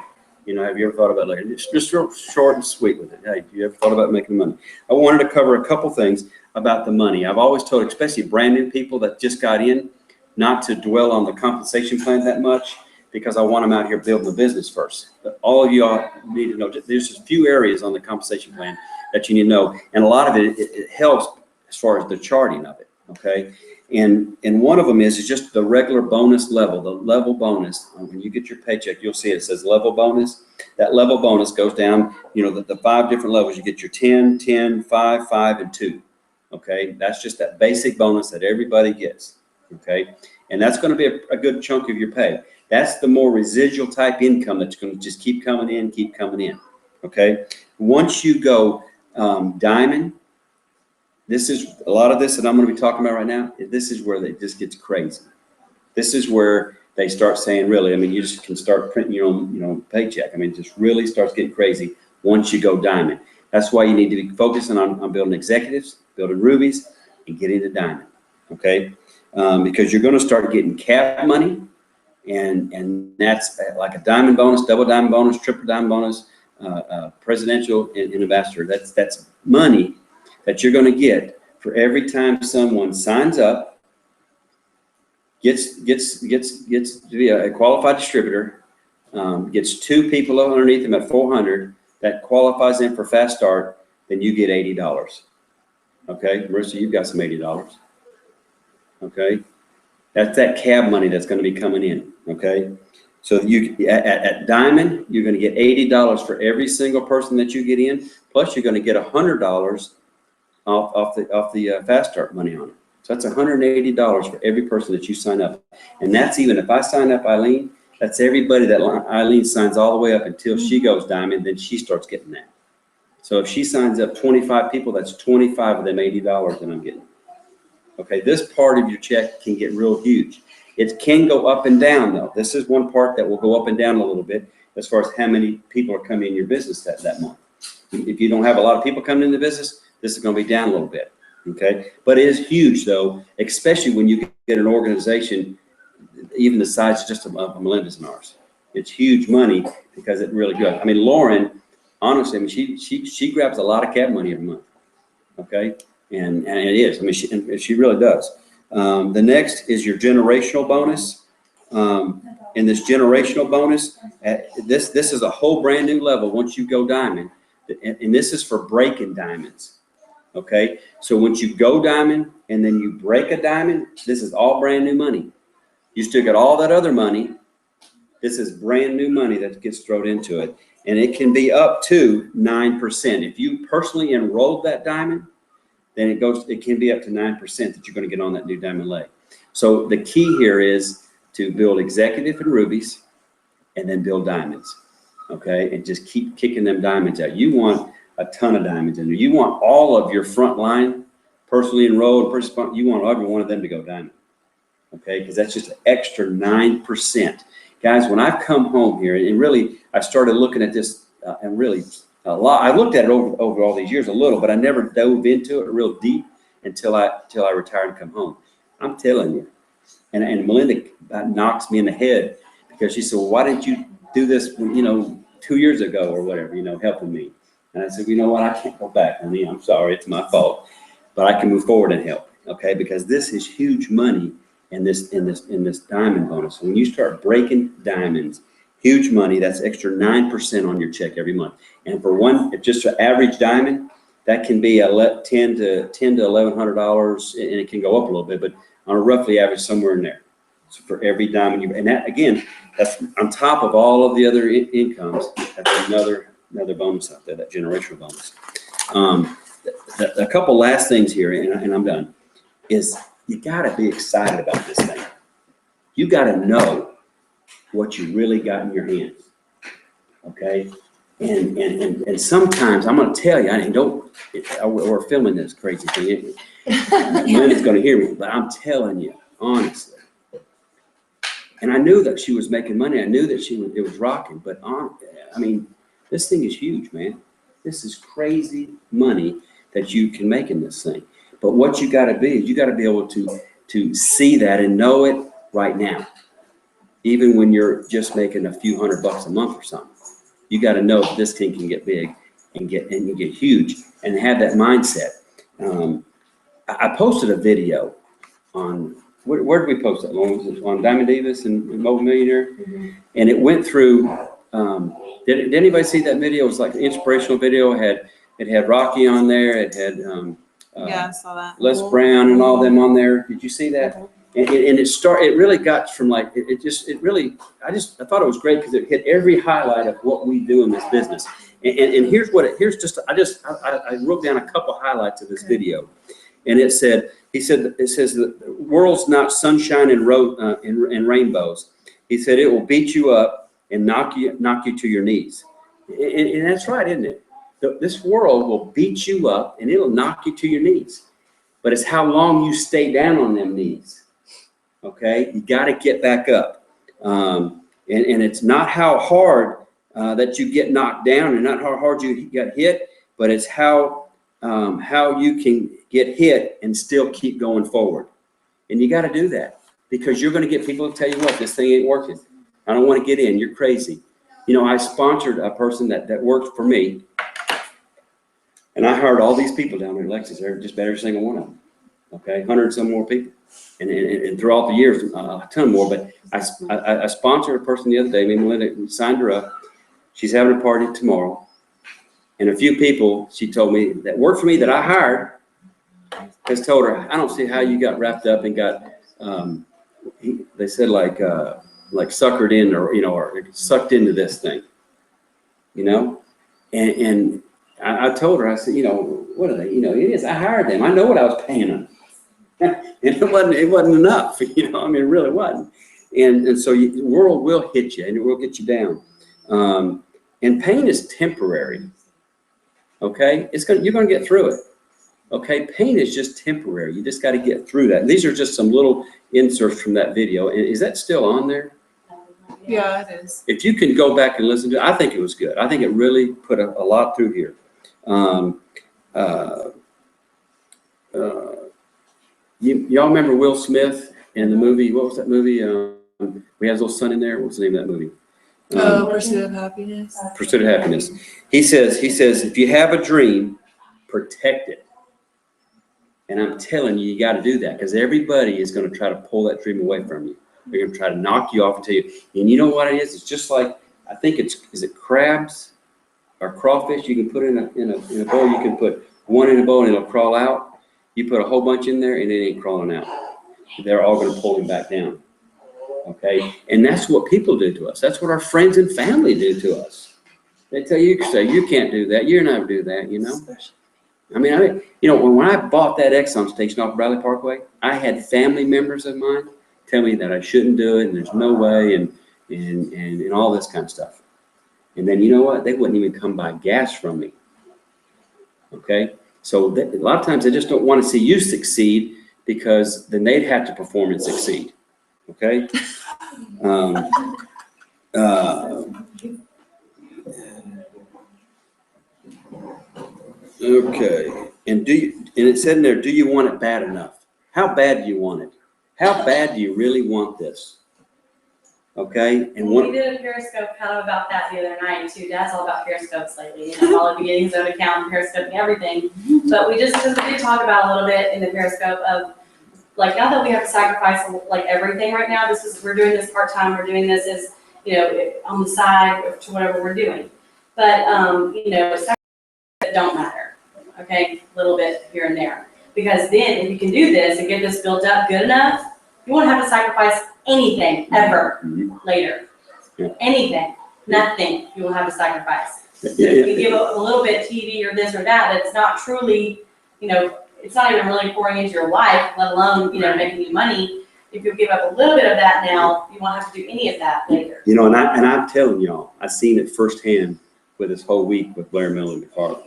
have you ever thought about just real short and sweet with it? Hey, you ever thought about making money? I wanted to cover a couple things about the money. I've always told, especially brand new people that just got in, not to dwell on the compensation plan that much because I want them out here building the business first. But all of you all need to know there's a few areas on the compensation plan that you need to know, and a lot of it helps as far as the charting of it. Okay. And one of them is just the regular bonus level, the level bonus. When you get your paycheck, you'll see it says level bonus. That level bonus goes down, the 5 different levels. You get your 10, 10, 5, 5, and 2. Okay, that's just that basic bonus that everybody gets. Okay, and that's going to be a good chunk of your pay. That's the more residual type income that's going to just keep coming in, Okay, once you go diamond, this is a lot of this that I'm going to be talking about right now. This is where it just gets crazy. This is where they start saying, really, I mean, you just can start printing your own, paycheck. I mean, it just really starts getting crazy once you go diamond. That's why you need to be focusing on building executives, building rubies, and getting to diamond. Okay, because you're going to start getting cap money, and that's like a diamond bonus, double diamond bonus, triple diamond bonus, presidential and ambassador. That's money that you're going to get for every time someone signs up, gets to be a qualified distributor, gets 2 people underneath them at 400 that qualifies them for fast start, then you get $80. Okay, Marissa, you've got some $80. Okay, that's that cab money that's going to be coming in. Okay, so you at Diamond, you're going to get $80 for every single person that you get in, plus you're going to get $100 off the fast start money on it. So that's $180 for every person that you sign up. And that's even if I sign up Eileen, that's everybody that Eileen signs all the way up until she goes diamond, then she starts getting that. So if she signs up 25 people, that's 25 of them $80 that I'm getting. Okay, this part of your check can get real huge. It can go up and down though. This is one part that will go up and down a little bit as far as how many people are coming in your business that month. If you don't have a lot of people coming into the business, this is going to be down a little bit. Okay, but it is huge though, especially when you get an organization, even the size just of Melinda's and ours. It's huge money because it really good. I mean, Lauren, honestly, I mean, she grabs a lot of cab money every month. Okay, and it is. I mean, she really does. The next is your generational bonus. And this generational bonus, this is a whole brand new level once you go diamond, and this is for breaking diamonds. Okay, so once you go diamond and then you break a diamond, this is all brand new money. You still got all that other money. This is brand new money that gets thrown into it, and it can be up to 9%. If you personally enrolled that diamond, then it can be up to 9% that you're going to get on that new diamond leg. So the key here is to build executive and rubies, and then build diamonds. Okay, and just keep kicking them diamonds out. You want a ton of diamonds in there. You want all of your front line, personally enrolled, you want every one of them to go diamond. Okay, because that's just an extra 9%. Guys, when I've come home here, and really, I started looking at this and really a lot. I looked at it over all these years a little, but I never dove into it real deep until I retired and come home. I'm telling you, and Melinda knocks me in the head because she said, well, why didn't you do this, 2 years ago or whatever, helping me? And I said, you know what, I can't go back, honey. I'm sorry, it's my fault, but I can move forward and help, okay? Because this is huge money in this diamond bonus. When you start breaking diamonds, huge money. That's extra 9% on your check every month. And for if just an average diamond, that can be $10 to $1,100, and it can go up a little bit, but on a roughly average somewhere in there. So for every diamond and that again, that's on top of all of the other incomes. That's another bonus out there, that generational bonus. A couple last things here, and I'm done, is you got to be excited about this thing. You got to know what you really got in your hands, okay? And sometimes I'm going to tell you, we're filming this crazy thing. Linda's going to hear me, but I'm telling you, honestly. And I knew that she was making money. I knew that it was rocking, but this thing is huge, man. This is crazy money that you can make in this thing. But what you got to be is you got to be able to see that and know it right now. Even when you're just making a few $100 a month or something, you got to know that this thing can get big and get huge, and have that mindset. I posted a video on where did we post that? On Diamond Divas and Mobile Millionaire, and it went through. Did anybody see that video? It was like an inspirational video. It had Rocky on there. It had Yeah, I saw that. Les Brown and all them on there. Did you see that? And it really got from like, I thought it was great because it hit every highlight of what we do in this business. And here's I wrote down a couple highlights of this video. And it says the world's not sunshine and rainbows. He said, it will beat you up and knock you to your knees. And that's right, isn't it? This world will beat you up and it'll knock you to your knees. But it's how long you stay down on them knees. Okay, you got to get back up, and it's not how hard that you get knocked down, and not how hard you got hit, but it's how you can get hit and still keep going forward. And you got to do that because you're going to get people to tell you what, this thing ain't working. I don't want to get in. You're crazy. I sponsored a person that worked for me, and I hired all these people down there in Lexus. They're just about every single one of them. Okay, 100 some more people. And throughout the years, a ton more. But I sponsored a person the other day. Me and Melinda signed her up. She's having a party tomorrow. And a few people, she told me, that worked for me that I hired, has told her, I don't see how you got wrapped up and got, they said like suckered in or sucked into this thing, And I told her, I said, what are they? It is. I hired them. I know what I was paying them. And it wasn't enough, it really wasn't. And so the world will hit you and it will get you down. And pain is temporary. Okay, you're going to get through it. Okay, pain is just temporary. You just got to get through that. And these are just some little inserts from that video. And is that still on there? Yeah, it is. If you can go back and listen to it, I think it was good. I think it really put a lot through here. Um, y'all remember Will Smith in the movie? What was that movie? We had his little son in there. What was the name of that movie? Pursuit of Happiness. Pursuit of Happiness. He says, if you have a dream, protect it. And I'm telling you, you got to do that because everybody is going to try to pull that dream away from you. They're going to try to knock you off and tell you. And you know what it is? It's just like, I think is it crabs or crawfish? You can put in a bowl. You can put one in a bowl and it'll crawl out. You put a whole bunch in there and it ain't crawling out. They're all going to pull him back down. Okay, and that's what people do to us. That's what our friends and family do to us. They tell you, you can't do that. You're not do that. You know. I mean, you know, when I bought that Exxon station off Bradley Parkway, I had family members of mine tell me that I shouldn't do it and there's no way and all this kind of stuff. And then you know what? They wouldn't even come buy gas from me. Okay, so a lot of times they just don't want to see you succeed because then they'd have to perform and succeed. Okay. Okay. And it said in there, do you want it bad enough? How bad do you want it? How bad do you really want this? Okay. And we did a Periscope kind of about that the other night too. Dad's all about Periscopes lately. You know, all of getting his own account, Periscope, and everything. But we did talk about a little bit in the Periscope of, like, now that we have to sacrifice like everything right now, we're doing this part-time, we're doing this as, you know, on the side to whatever we're doing. But, you know, sacrifices that don't matter, okay, a little bit here and there. Because then if you can do this and get this built up good enough, you won't have to sacrifice anything ever later. Yeah. Anything, nothing you will have to sacrifice. Yeah. If you give a little bit TV or this or that, it's not truly, you know, it's not even really pouring into your life, let alone, you know, making you money. If you give up a little bit of that now, you won't have to do any of that later. You know, and I'm telling y'all, I've seen it firsthand with this whole week with Blair, Miller, and Carla.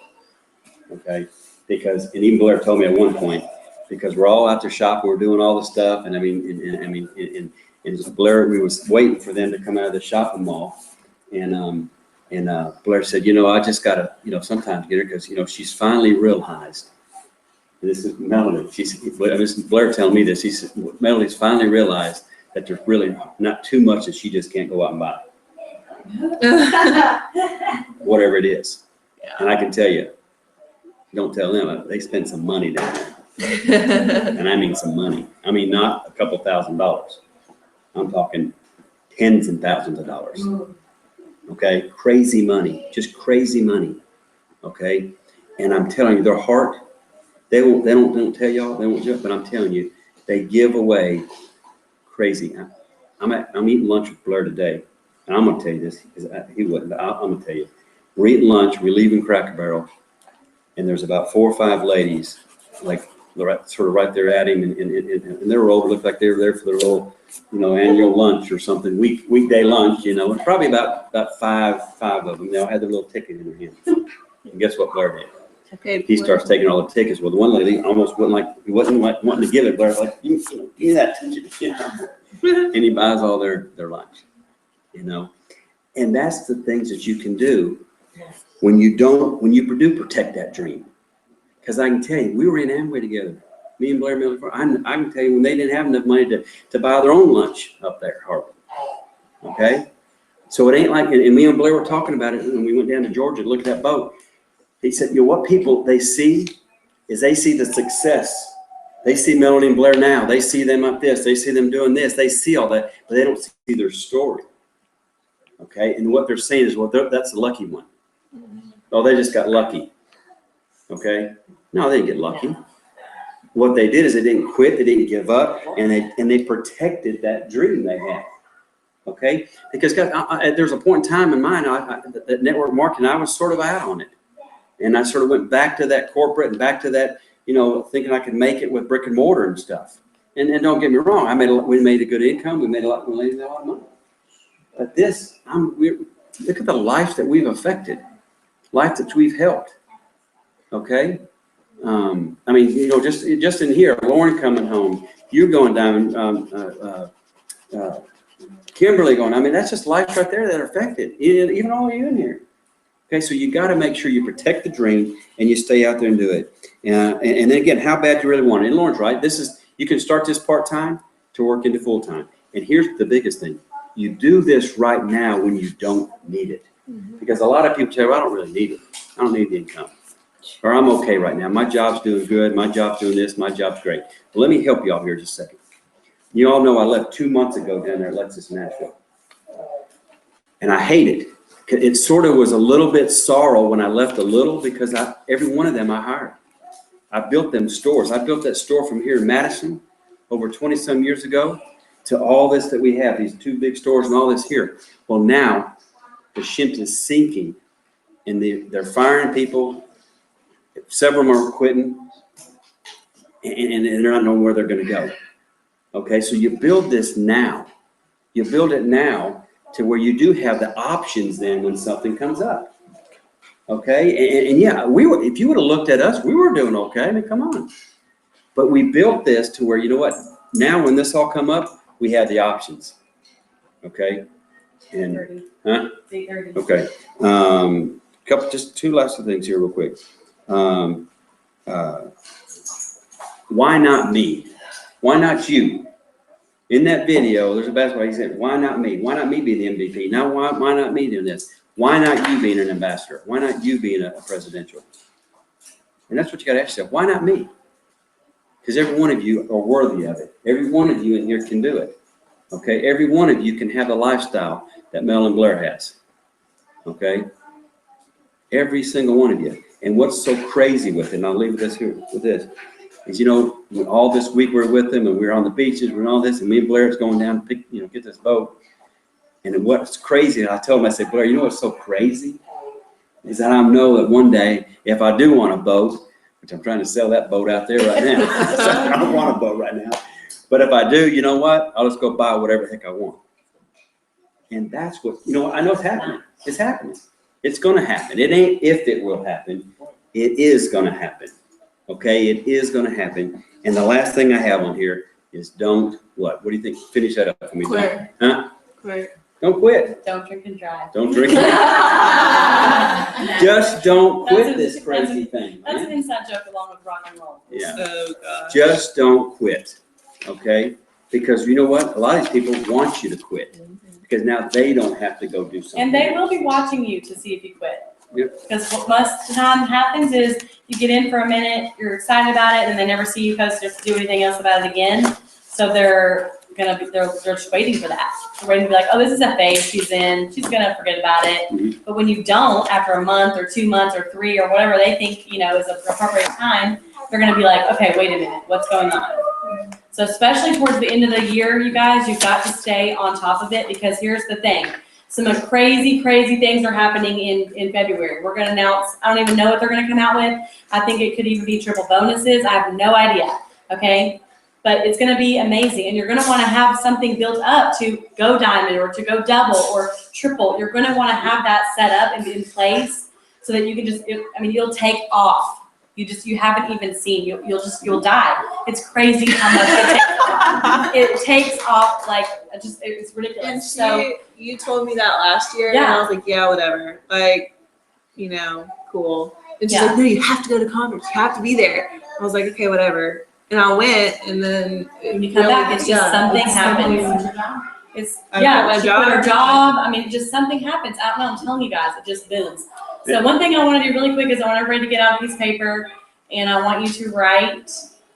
Okay, and even Blair told me at one point, because we're all out there shopping, we're doing all the stuff, and and Blair, we was waiting for them to come out of the shopping mall, and Blair said, you know, I just gotta, you know, sometimes get her because, you know, she's finally realized. And this is Melody. This is Blair telling me this. He said, Melody's finally realized that there's really not too much that she just can't go out and buy. Whatever it is. Yeah. And I can tell you, don't tell them, they spend some money down there. And I mean some money. I mean, not a couple $1,000s. I'm talking tens and thousands of dollars. Okay? Crazy money. Just crazy money. Okay? And I'm telling you, their heart, they don't tell y'all, they won't judge, but I'm telling you, they give away crazy. I'm eating lunch with Blair today, and I'm gonna tell you this because he wouldn't. But I'm gonna tell you, we're eating lunch, we're leaving Cracker Barrel, and there's about 4 or 5 ladies, like sort of right there at him, and they were over, looked like they were there for their little, you know, annual lunch or something, weekday lunch, you know, and probably about five of them. They all had their little ticket in their hand. And guess what Blair did? Okay. He starts taking all the tickets. Well, the one lady almost wasn't like wanting to give it. Blair's like, give me that ticket, you know. And he buys all their lunch, you know. And that's the things that you can do when you do protect that dream. Because I can tell you, we were in Amway together, me and Blair Miller. I can tell you when they didn't have enough money to buy their own lunch up there at Harvard. Okay, so it ain't like, and me and Blair were talking about it when we went down to Georgia to look at that boat. He said, you know, what people, they see the success. They see Melody and Blair now. They see them like this. They see them doing this. They see all that, but they don't see their story. Okay, and what they're saying is, well, that's the lucky one. Oh, they just got lucky. Okay, no, they didn't get lucky. What they did is they didn't quit. They didn't give up, and they protected that dream they had. Okay, because there's a point in time in mine, that network marketing, I was sort of out on it. And I sort of went back to that corporate and back to that, you know, thinking I could make it with brick and mortar and stuff. And don't get me wrong, we made a good income. We made a lot of money. But look at the life that we've affected, life that we've helped. Okay, I mean, you know, just in here, Lauren coming home, you going down, Kimberly going. I mean, that's just life right there that affected. Even all of you in here. Okay, so you got to make sure you protect the dream and you stay out there and do it. And then again, how bad do you really want it? And Lauren's right. You can start this part-time to work into full-time. And here's the biggest thing. You do this right now when you don't need it. Because a lot of people say, well, I don't really need it. I don't need the income. Or I'm okay right now. My job's doing good. My job's doing this. My job's great. But let me help you out here just a second. You all know I left 2 months ago down there at Lexus Nashville. And I hate it. It sort of was a little bit sorrow when I left a little because every one of them I hired. I built them stores. I built that store from here in Madison over 20-some years ago to all this that we have, these 2 big stores and all this here. Well, now the ship is sinking and they're firing people. Several of them are quitting and they're not knowing where they're going to go. Okay, so you build this now. You build it now to where you do have the options then when something comes up. Okay, and yeah, if you would have looked at us, we were doing okay. I mean, come on. But we built this to where, you know what, now when this all come up, we have the options. Okay, and, huh? Okay, just 2 last things here real quick. Why not me? Why not you? In that video, there's a basketball, he said, why not me? Why not me be the MVP? Now, why not me doing this? Why not you being an ambassador? Why not you being a presidential? And that's what you got to ask yourself. Why not me? Because every one of you are worthy of it. Every one of you in here can do it. Okay? Every one of you can have the lifestyle that Mel and Blair has. Okay? Every single one of you. And what's so crazy with it, and I'll leave this here with this, is, you know, all this week we're with them and we're on the beaches, we're on all this, and me and Blair's going down to get this boat. And what's crazy, and I told him, I said, Blair, you know what's so crazy? Is that I know that one day, if I do want a boat, which I'm trying to sell that boat out there right now. So I don't want a boat right now. But if I do, you know what? I'll just go buy whatever the heck I want. And that's what, you know, I know it's happening. It's happening. It's going to happen. It ain't if it will happen. It is going to happen. Okay? It is going to happen. And the last thing I have on here is don't what? What do you think? Finish that up for me. Quit. Huh? Quit. Don't quit. Don't drink and drive. Don't drink. Just don't quit this crazy thing. That's Man. an inside joke along with rock and roll. Yeah. Oh, gosh. Just don't quit. Okay? Because you know what? A lot of these people want you to quit. Because now they don't have to go do something. And they will be watching you to see if you quit. Yep. Because what most of the time happens is you get in for a minute, you're excited about it, and they never see you post or do anything else about it again. So they're just waiting for that. They're waiting to be like, oh, this is a phase she's in. She's gonna forget about it. Mhm. But when you don't, after a month or 2 months or 3 or whatever they think, you know, is an appropriate time, they're gonna be like, okay, wait a minute, what's going on? So especially towards the end of the year, you guys, you've got to stay on top of it, because here's the thing. Some crazy, crazy things are happening in February. We're gonna announce, I don't even know what they're gonna come out with. I think it could even be triple bonuses. I have no idea, okay? But it's gonna be amazing, and you're gonna wanna have something built up to go diamond or to go double or triple. You're gonna wanna have that set up and in place so that you can just, you'll take off. You haven't even seen, you'll die. It's crazy how much it takes off. It takes off like, it's ridiculous. And you told me that last year, and I was like, yeah, whatever. Like, you know, cool. And she's like, no, you have to go to conference. You have to be there. I was like, okay, whatever. And I went, and then when you come back, it's just something happens. She quit her job. Just something happens. I don't know, I'm telling you guys, it just booms. So one thing I want to do really quick is I want everybody to get out a piece of paper, and I want you to write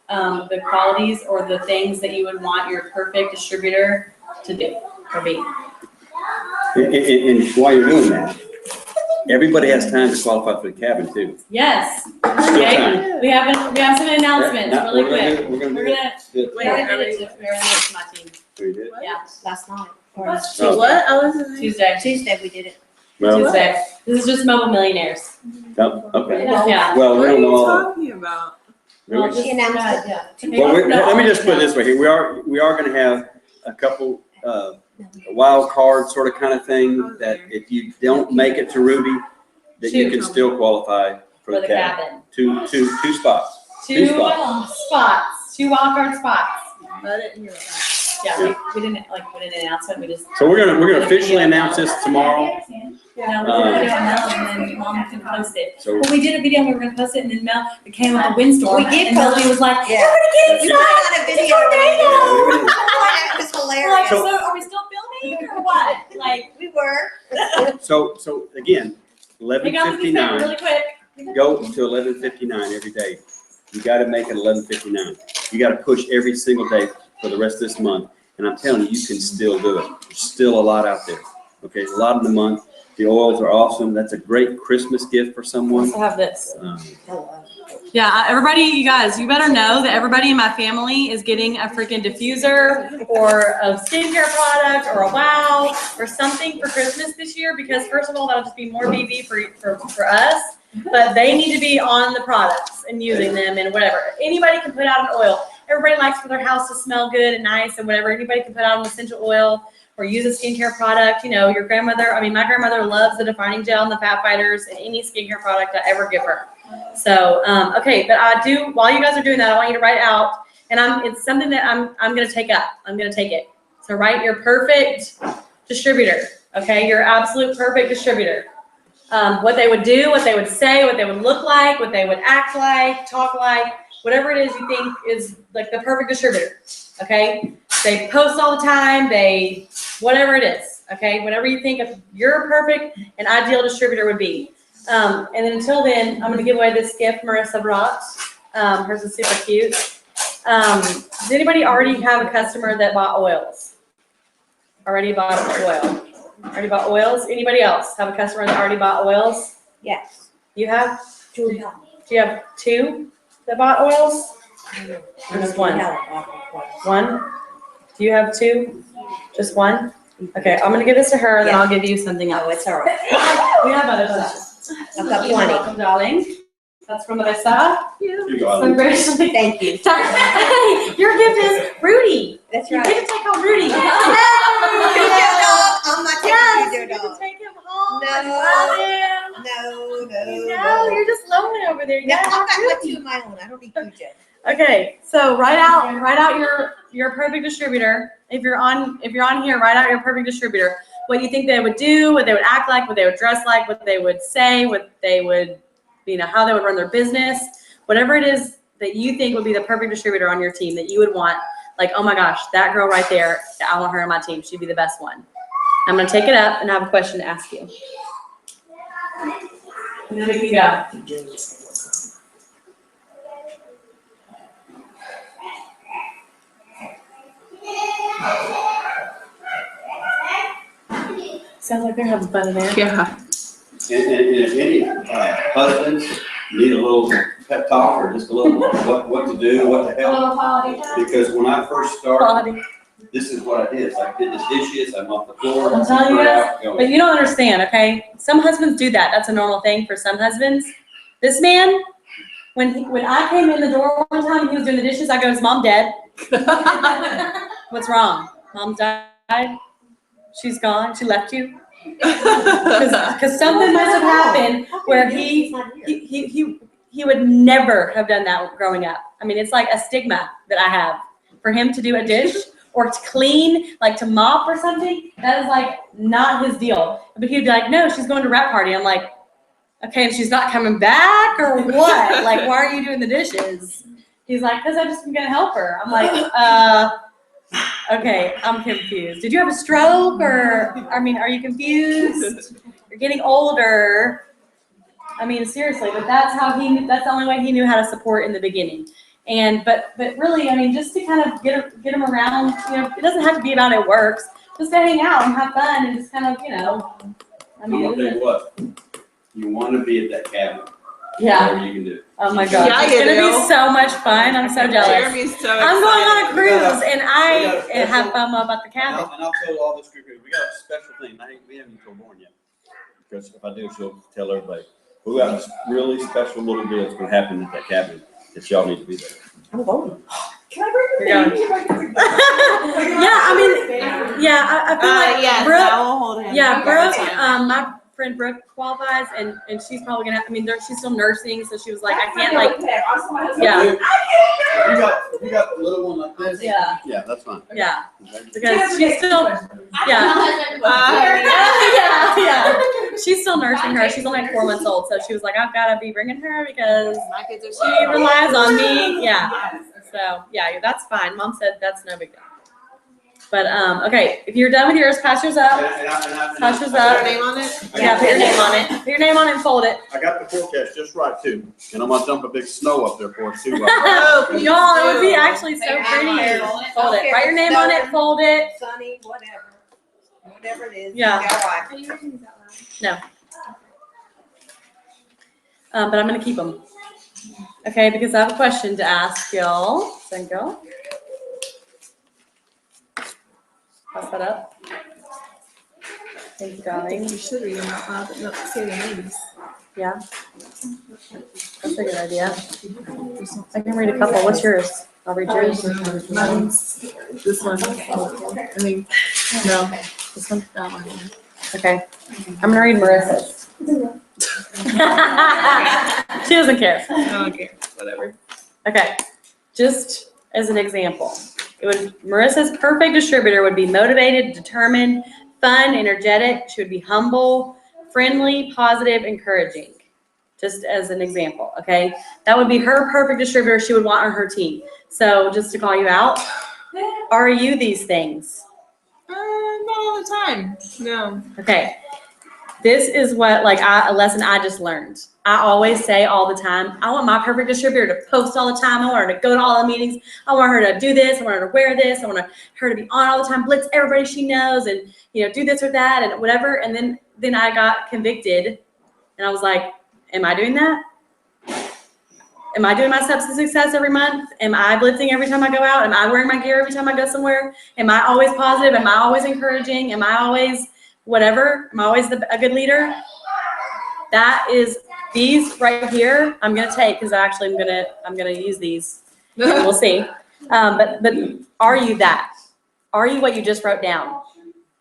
the qualities or the things that you would want your perfect distributor to do or be. And while you're doing that, everybody has time to qualify for the cabin too. Yes. Still Okay. time. We have some announcements Yeah, really quick. We're gonna We're do gonna it. we already did it to my team. We did? Yeah. Last night. Oh. what? I was Tuesday. Tuesday we did it. Well, Tuesday. This is just mobile millionaires. oh, okay. Yeah. Well, we What are don't know you all that. talking about? Really? Well, She announced it. Yeah. Well, let me just put it this way here. We are going to have a couple wild card sort of kind of thing that if you don't make it to Ruby, that you can still qualify for the cabin. Two spots. Two spots. 2 wild card spots. I didn't hear that. Yeah, we didn't like put an announcement, we just. So we're gonna officially announce this tomorrow. Yeah, we put a video on Mel and then Mom can post it. So Well, we did a video and we were gonna post it and then Mel, it came with a windstorm. We did And Melanie was like, Yeah. everybody get We inside. got a video. tornado. It was We're like, hilarious. so are we still filming or what? Like, We were. so again, pick up the piece of paper 11:59. really quick. Go to 11:59 every day. You got to make it 11:59. You got to push every single day for the rest of this month. And I'm telling you, you can still do it. There's still a lot out there. Okay, a lot in the month. The oils are awesome. That's a great Christmas gift for someone. Also have this. Um, Yeah, everybody, you guys, you better know that everybody in my family is getting a freaking diffuser or a skincare product or a wow or something for Christmas this year because first of all, that'll just be more BB for us, but they need to be on the products and using them and whatever. Anybody can put out an oil. Everybody likes for their house to smell good and nice and whatever. Anybody can put out an essential oil or use a skincare product. You know, your grandmother, my grandmother loves the defining gel and the fat fighters and any skincare product I ever give her. So, okay, but I do, while you guys are doing that, I want you to write out, and it's something that I'm going to take up. I'm going to take it. So write your perfect distributor, okay? Your absolute perfect distributor. What they would do, what they would say, what they would look like, what they would act like, talk like, whatever it is you think is like the perfect distributor, okay? They post all the time, whatever it is, okay? Whatever you think of your perfect and ideal distributor would be. And then until then, I'm going to give away this gift Marissa brought. Hers is super cute. Does anybody already have a customer that bought oils? Already bought oil? Already bought oils? Anybody else have a customer that already bought oils? Yes. You have? Julie. Do you have two that bought oils? Or just one? One? Do you have two? Just one? Okay, I'm going to give this to her, and then I'll give you something else. Oh, it's all right. We have other stuff. I've got You're 20. welcome, darling. That's from Marissa. you go. Congratulations. Thank you. Hey, your gift is Rudy. That's You right. get to take home Rudy. Video dog. I'm not Yes, taking you video get to dog. take him home. No. I love him. No. You're just lonely over there. You Yeah, I've gotta got have my Rudy. two of my own. I don't need Cujo. Okay, so write out your perfect distributor. If you're on here, write out your perfect distributor. What you think they would do, what they would act like, what they would dress like, what they would say, what they would, how they would run their business. Whatever it is that you think would be the perfect distributor on your team that you would want, like, oh my gosh, that girl right there, I want her on my team. She'd be the best one. I'm gonna take it up and I have a question to ask you. And then we can go. Sounds like they're having fun in there. Yeah. And if any husbands need a little pep talk or just a little what to do, what the hell, because when I first started, this is what I did. I did the dishes, I'm off the floor. I'm telling you we're guys, out going. but you don't understand, okay? Some husbands do that. That's a normal thing for some husbands. This man, when I came in the door one time, he was doing the dishes. I go, "Is Mom dead? What's wrong? Mom died? She's gone? She left you?" Because something must have happened where he would never have done that growing up. I mean, it's like a stigma that I have for him to do a dish or to clean, like to mop or something. That is like not his deal. But he'd be like, "No, she's going to rap party." I'm like, "Okay, and she's not coming back or what? Like, why are you doing the dishes?" He's like, "Because I just am gonna help her." I'm like, okay, I'm confused. Did you have a stroke or, are you confused? You're getting older. I mean, seriously, but that's the only way he knew how to support in the beginning. But really, just to kind of get him around, it doesn't have to be about it works. Just to hang out and have fun and just kind of, I'll tell you what, you want to be at that cabin. Yeah. Whatever you can do. Oh my God. Yeah, It's you going to do. be so much fun. I'm so jealous. Jeremy's so excited. I'm going on a cruise and I We got a have fun about the cabin. And I'll tell all this group, we got a special thing. We haven't told Lauren yet. Because if I do, she'll tell everybody. We got a really special little deal that's going to happen at that cabin that y'all need to be there. I'm going. You're going. Yeah, I feel like Yes, Brooke, I will hold him. yeah, Brooke, friend Brooke qualifies, and she's probably gonna. I mean, she's still nursing, so she was like, I can't like. Yeah. You got the little one like this? Yeah. Yeah, that's fine. Yeah. Okay. Because she's still. Yeah. Yeah. She's still nursing her. She's only like 4 months old, so she was like, I've got to be bringing her because she relies on me. Yeah. So yeah, that's fine. Mom said that's no big deal. But okay, if you're done with yours, pass yours up. Pass yours up. Put your name on it? Yeah, put your name on it. Put your name on it and fold it. I got the forecast just right too, and I'm gonna dump a big snow up there for it too. Oh, please Y'all, it would be do. actually so pretty. Fold it. Okay. Write your name on it. Fold it. Sunny, whatever it is. Yeah. You got Are you reading these out loud? No. But I'm gonna keep them. Okay, because I have a question to ask y'all. Thank you. Pass that up. Thank you, darling. You should read them out loud, but not say their names. Yeah. That's a good idea. I can read a couple. What's yours? I'll read yours. Mine's this one. I mean, no, This one? that one. Okay. I'm gonna read Marissa's. She doesn't care. I don't care. Whatever. Okay. Just as an example, Marissa's perfect distributor would be motivated, determined, fun, energetic. She would be humble, friendly, positive, encouraging. Just as an example, okay? That would be her perfect distributor she would want on her team. So just to call you out, are you these things? Not all the time. No. Okay. This is what, a lesson I just learned. I always say all the time, I want my perfect distributor to post all the time. I want her to go to all the meetings. I want her to do this. I want her to wear this. I want her to be on all the time, blitz everybody she knows, and do this or that and whatever. And then I got convicted, and I was like, am I doing that? Am I doing my steps to success every month? Am I blitzing every time I go out? Am I wearing my gear every time I go somewhere? Am I always positive? Am I always encouraging? Am I always whatever? Am I always a good leader? That is these right here. I'm gonna take because actually I'm gonna use these. And we'll see. But are you that? Are you what you just wrote down?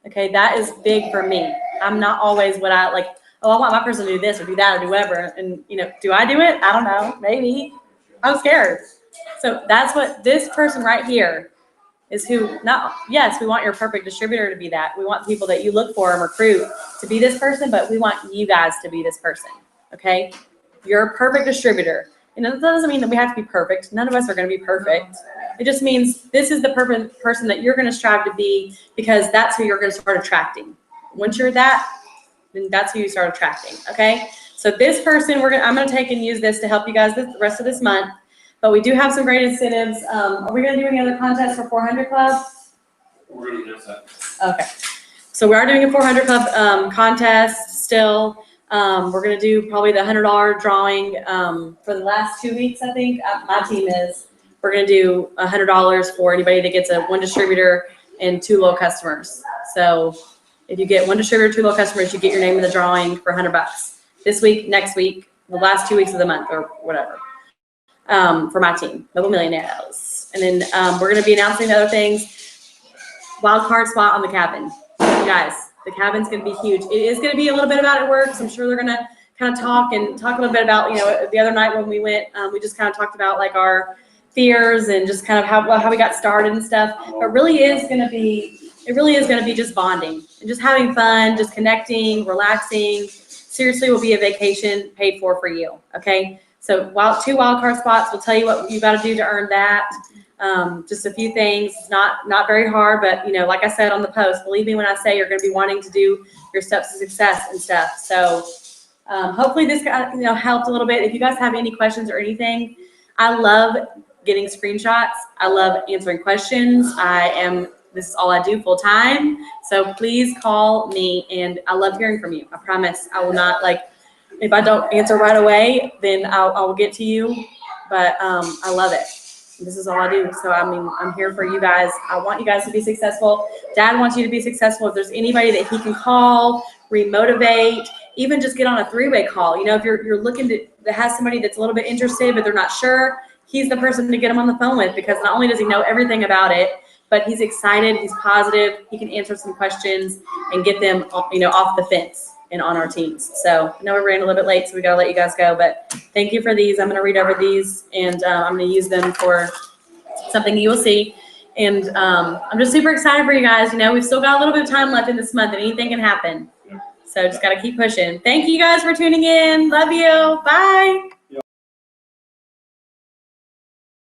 Okay, that is big for me. I'm not always what I like. Oh, I want my person to do this or do that or do whatever. And do I do it? I don't know. Maybe. I'm scared. So that's what this person right here is who, yes, we want your perfect distributor to be that. We want people that you look for and recruit to be this person, but we want you guys to be this person, okay? You're a perfect distributor. And that doesn't mean that we have to be perfect. None of us are going to be perfect. It just means this is the perfect person that you're going to strive to be because that's who you're going to start attracting. Once you're that, then that's who you start attracting, okay? So this person, I'm going to take and use this to help you guys the rest of this month. But we do have some great incentives. Are we going to do any other contests for 400 Club? We're going to announce that. Okay. So we are doing a 400 Club contest still. We're going to do probably the $100 drawing for the last 2 weeks, I think. My team is. We're going to do $100 for anybody that gets one distributor and 2 low customers. So if you get 1 distributor, 2 low customers, you get your name in the drawing for $100. This week, next week, the last 2 weeks of the month or whatever. For my team, Millionaires. And then we're going to be announcing other things. Wild card spot on the cabin. You guys, the cabin's going to be huge. It is going to be a little bit about it works. I'm sure they're going to kind of talk a little bit about, the other night when we went, we just kind of talked about like our fears and just kind of how we got started and stuff. But it really is going to be just bonding and just having fun, just connecting, relaxing. Seriously, will be a vacation paid for you. Okay. So 2 wild card spots, we'll tell you what you got to do to earn that. Just a few things. It's not very hard, but like I said on the post, believe me when I say you're going to be wanting to do your steps to success and stuff. So hopefully this got helped a little bit. If you guys have any questions or anything, I love getting screenshots. I love answering questions. This is all I do full time. So please call me, and I love hearing from you. I promise I will not if I don't answer right away, then I will get to you. But I love it. This is all I do. So I'm here for you guys. I want you guys to be successful. Dad wants you to be successful. If there's anybody that he can call, remotivate, even just get on a 3-way call. If you're looking that has somebody that's a little bit interested but they're not sure, he's the person to get them on the phone with, because not only does he know everything about it, but he's excited, he's positive, he can answer some questions and get them off the fence and on our teams. So I know we ran a little bit late, so we gotta let you guys go, but thank you for these. I'm gonna read over these, and I'm gonna use them for something you will see. And I'm just super excited for you guys. You know, we've still got a little bit of time left in this month, and anything can happen. So just gotta keep pushing. Thank you guys for tuning in. Love you. Bye.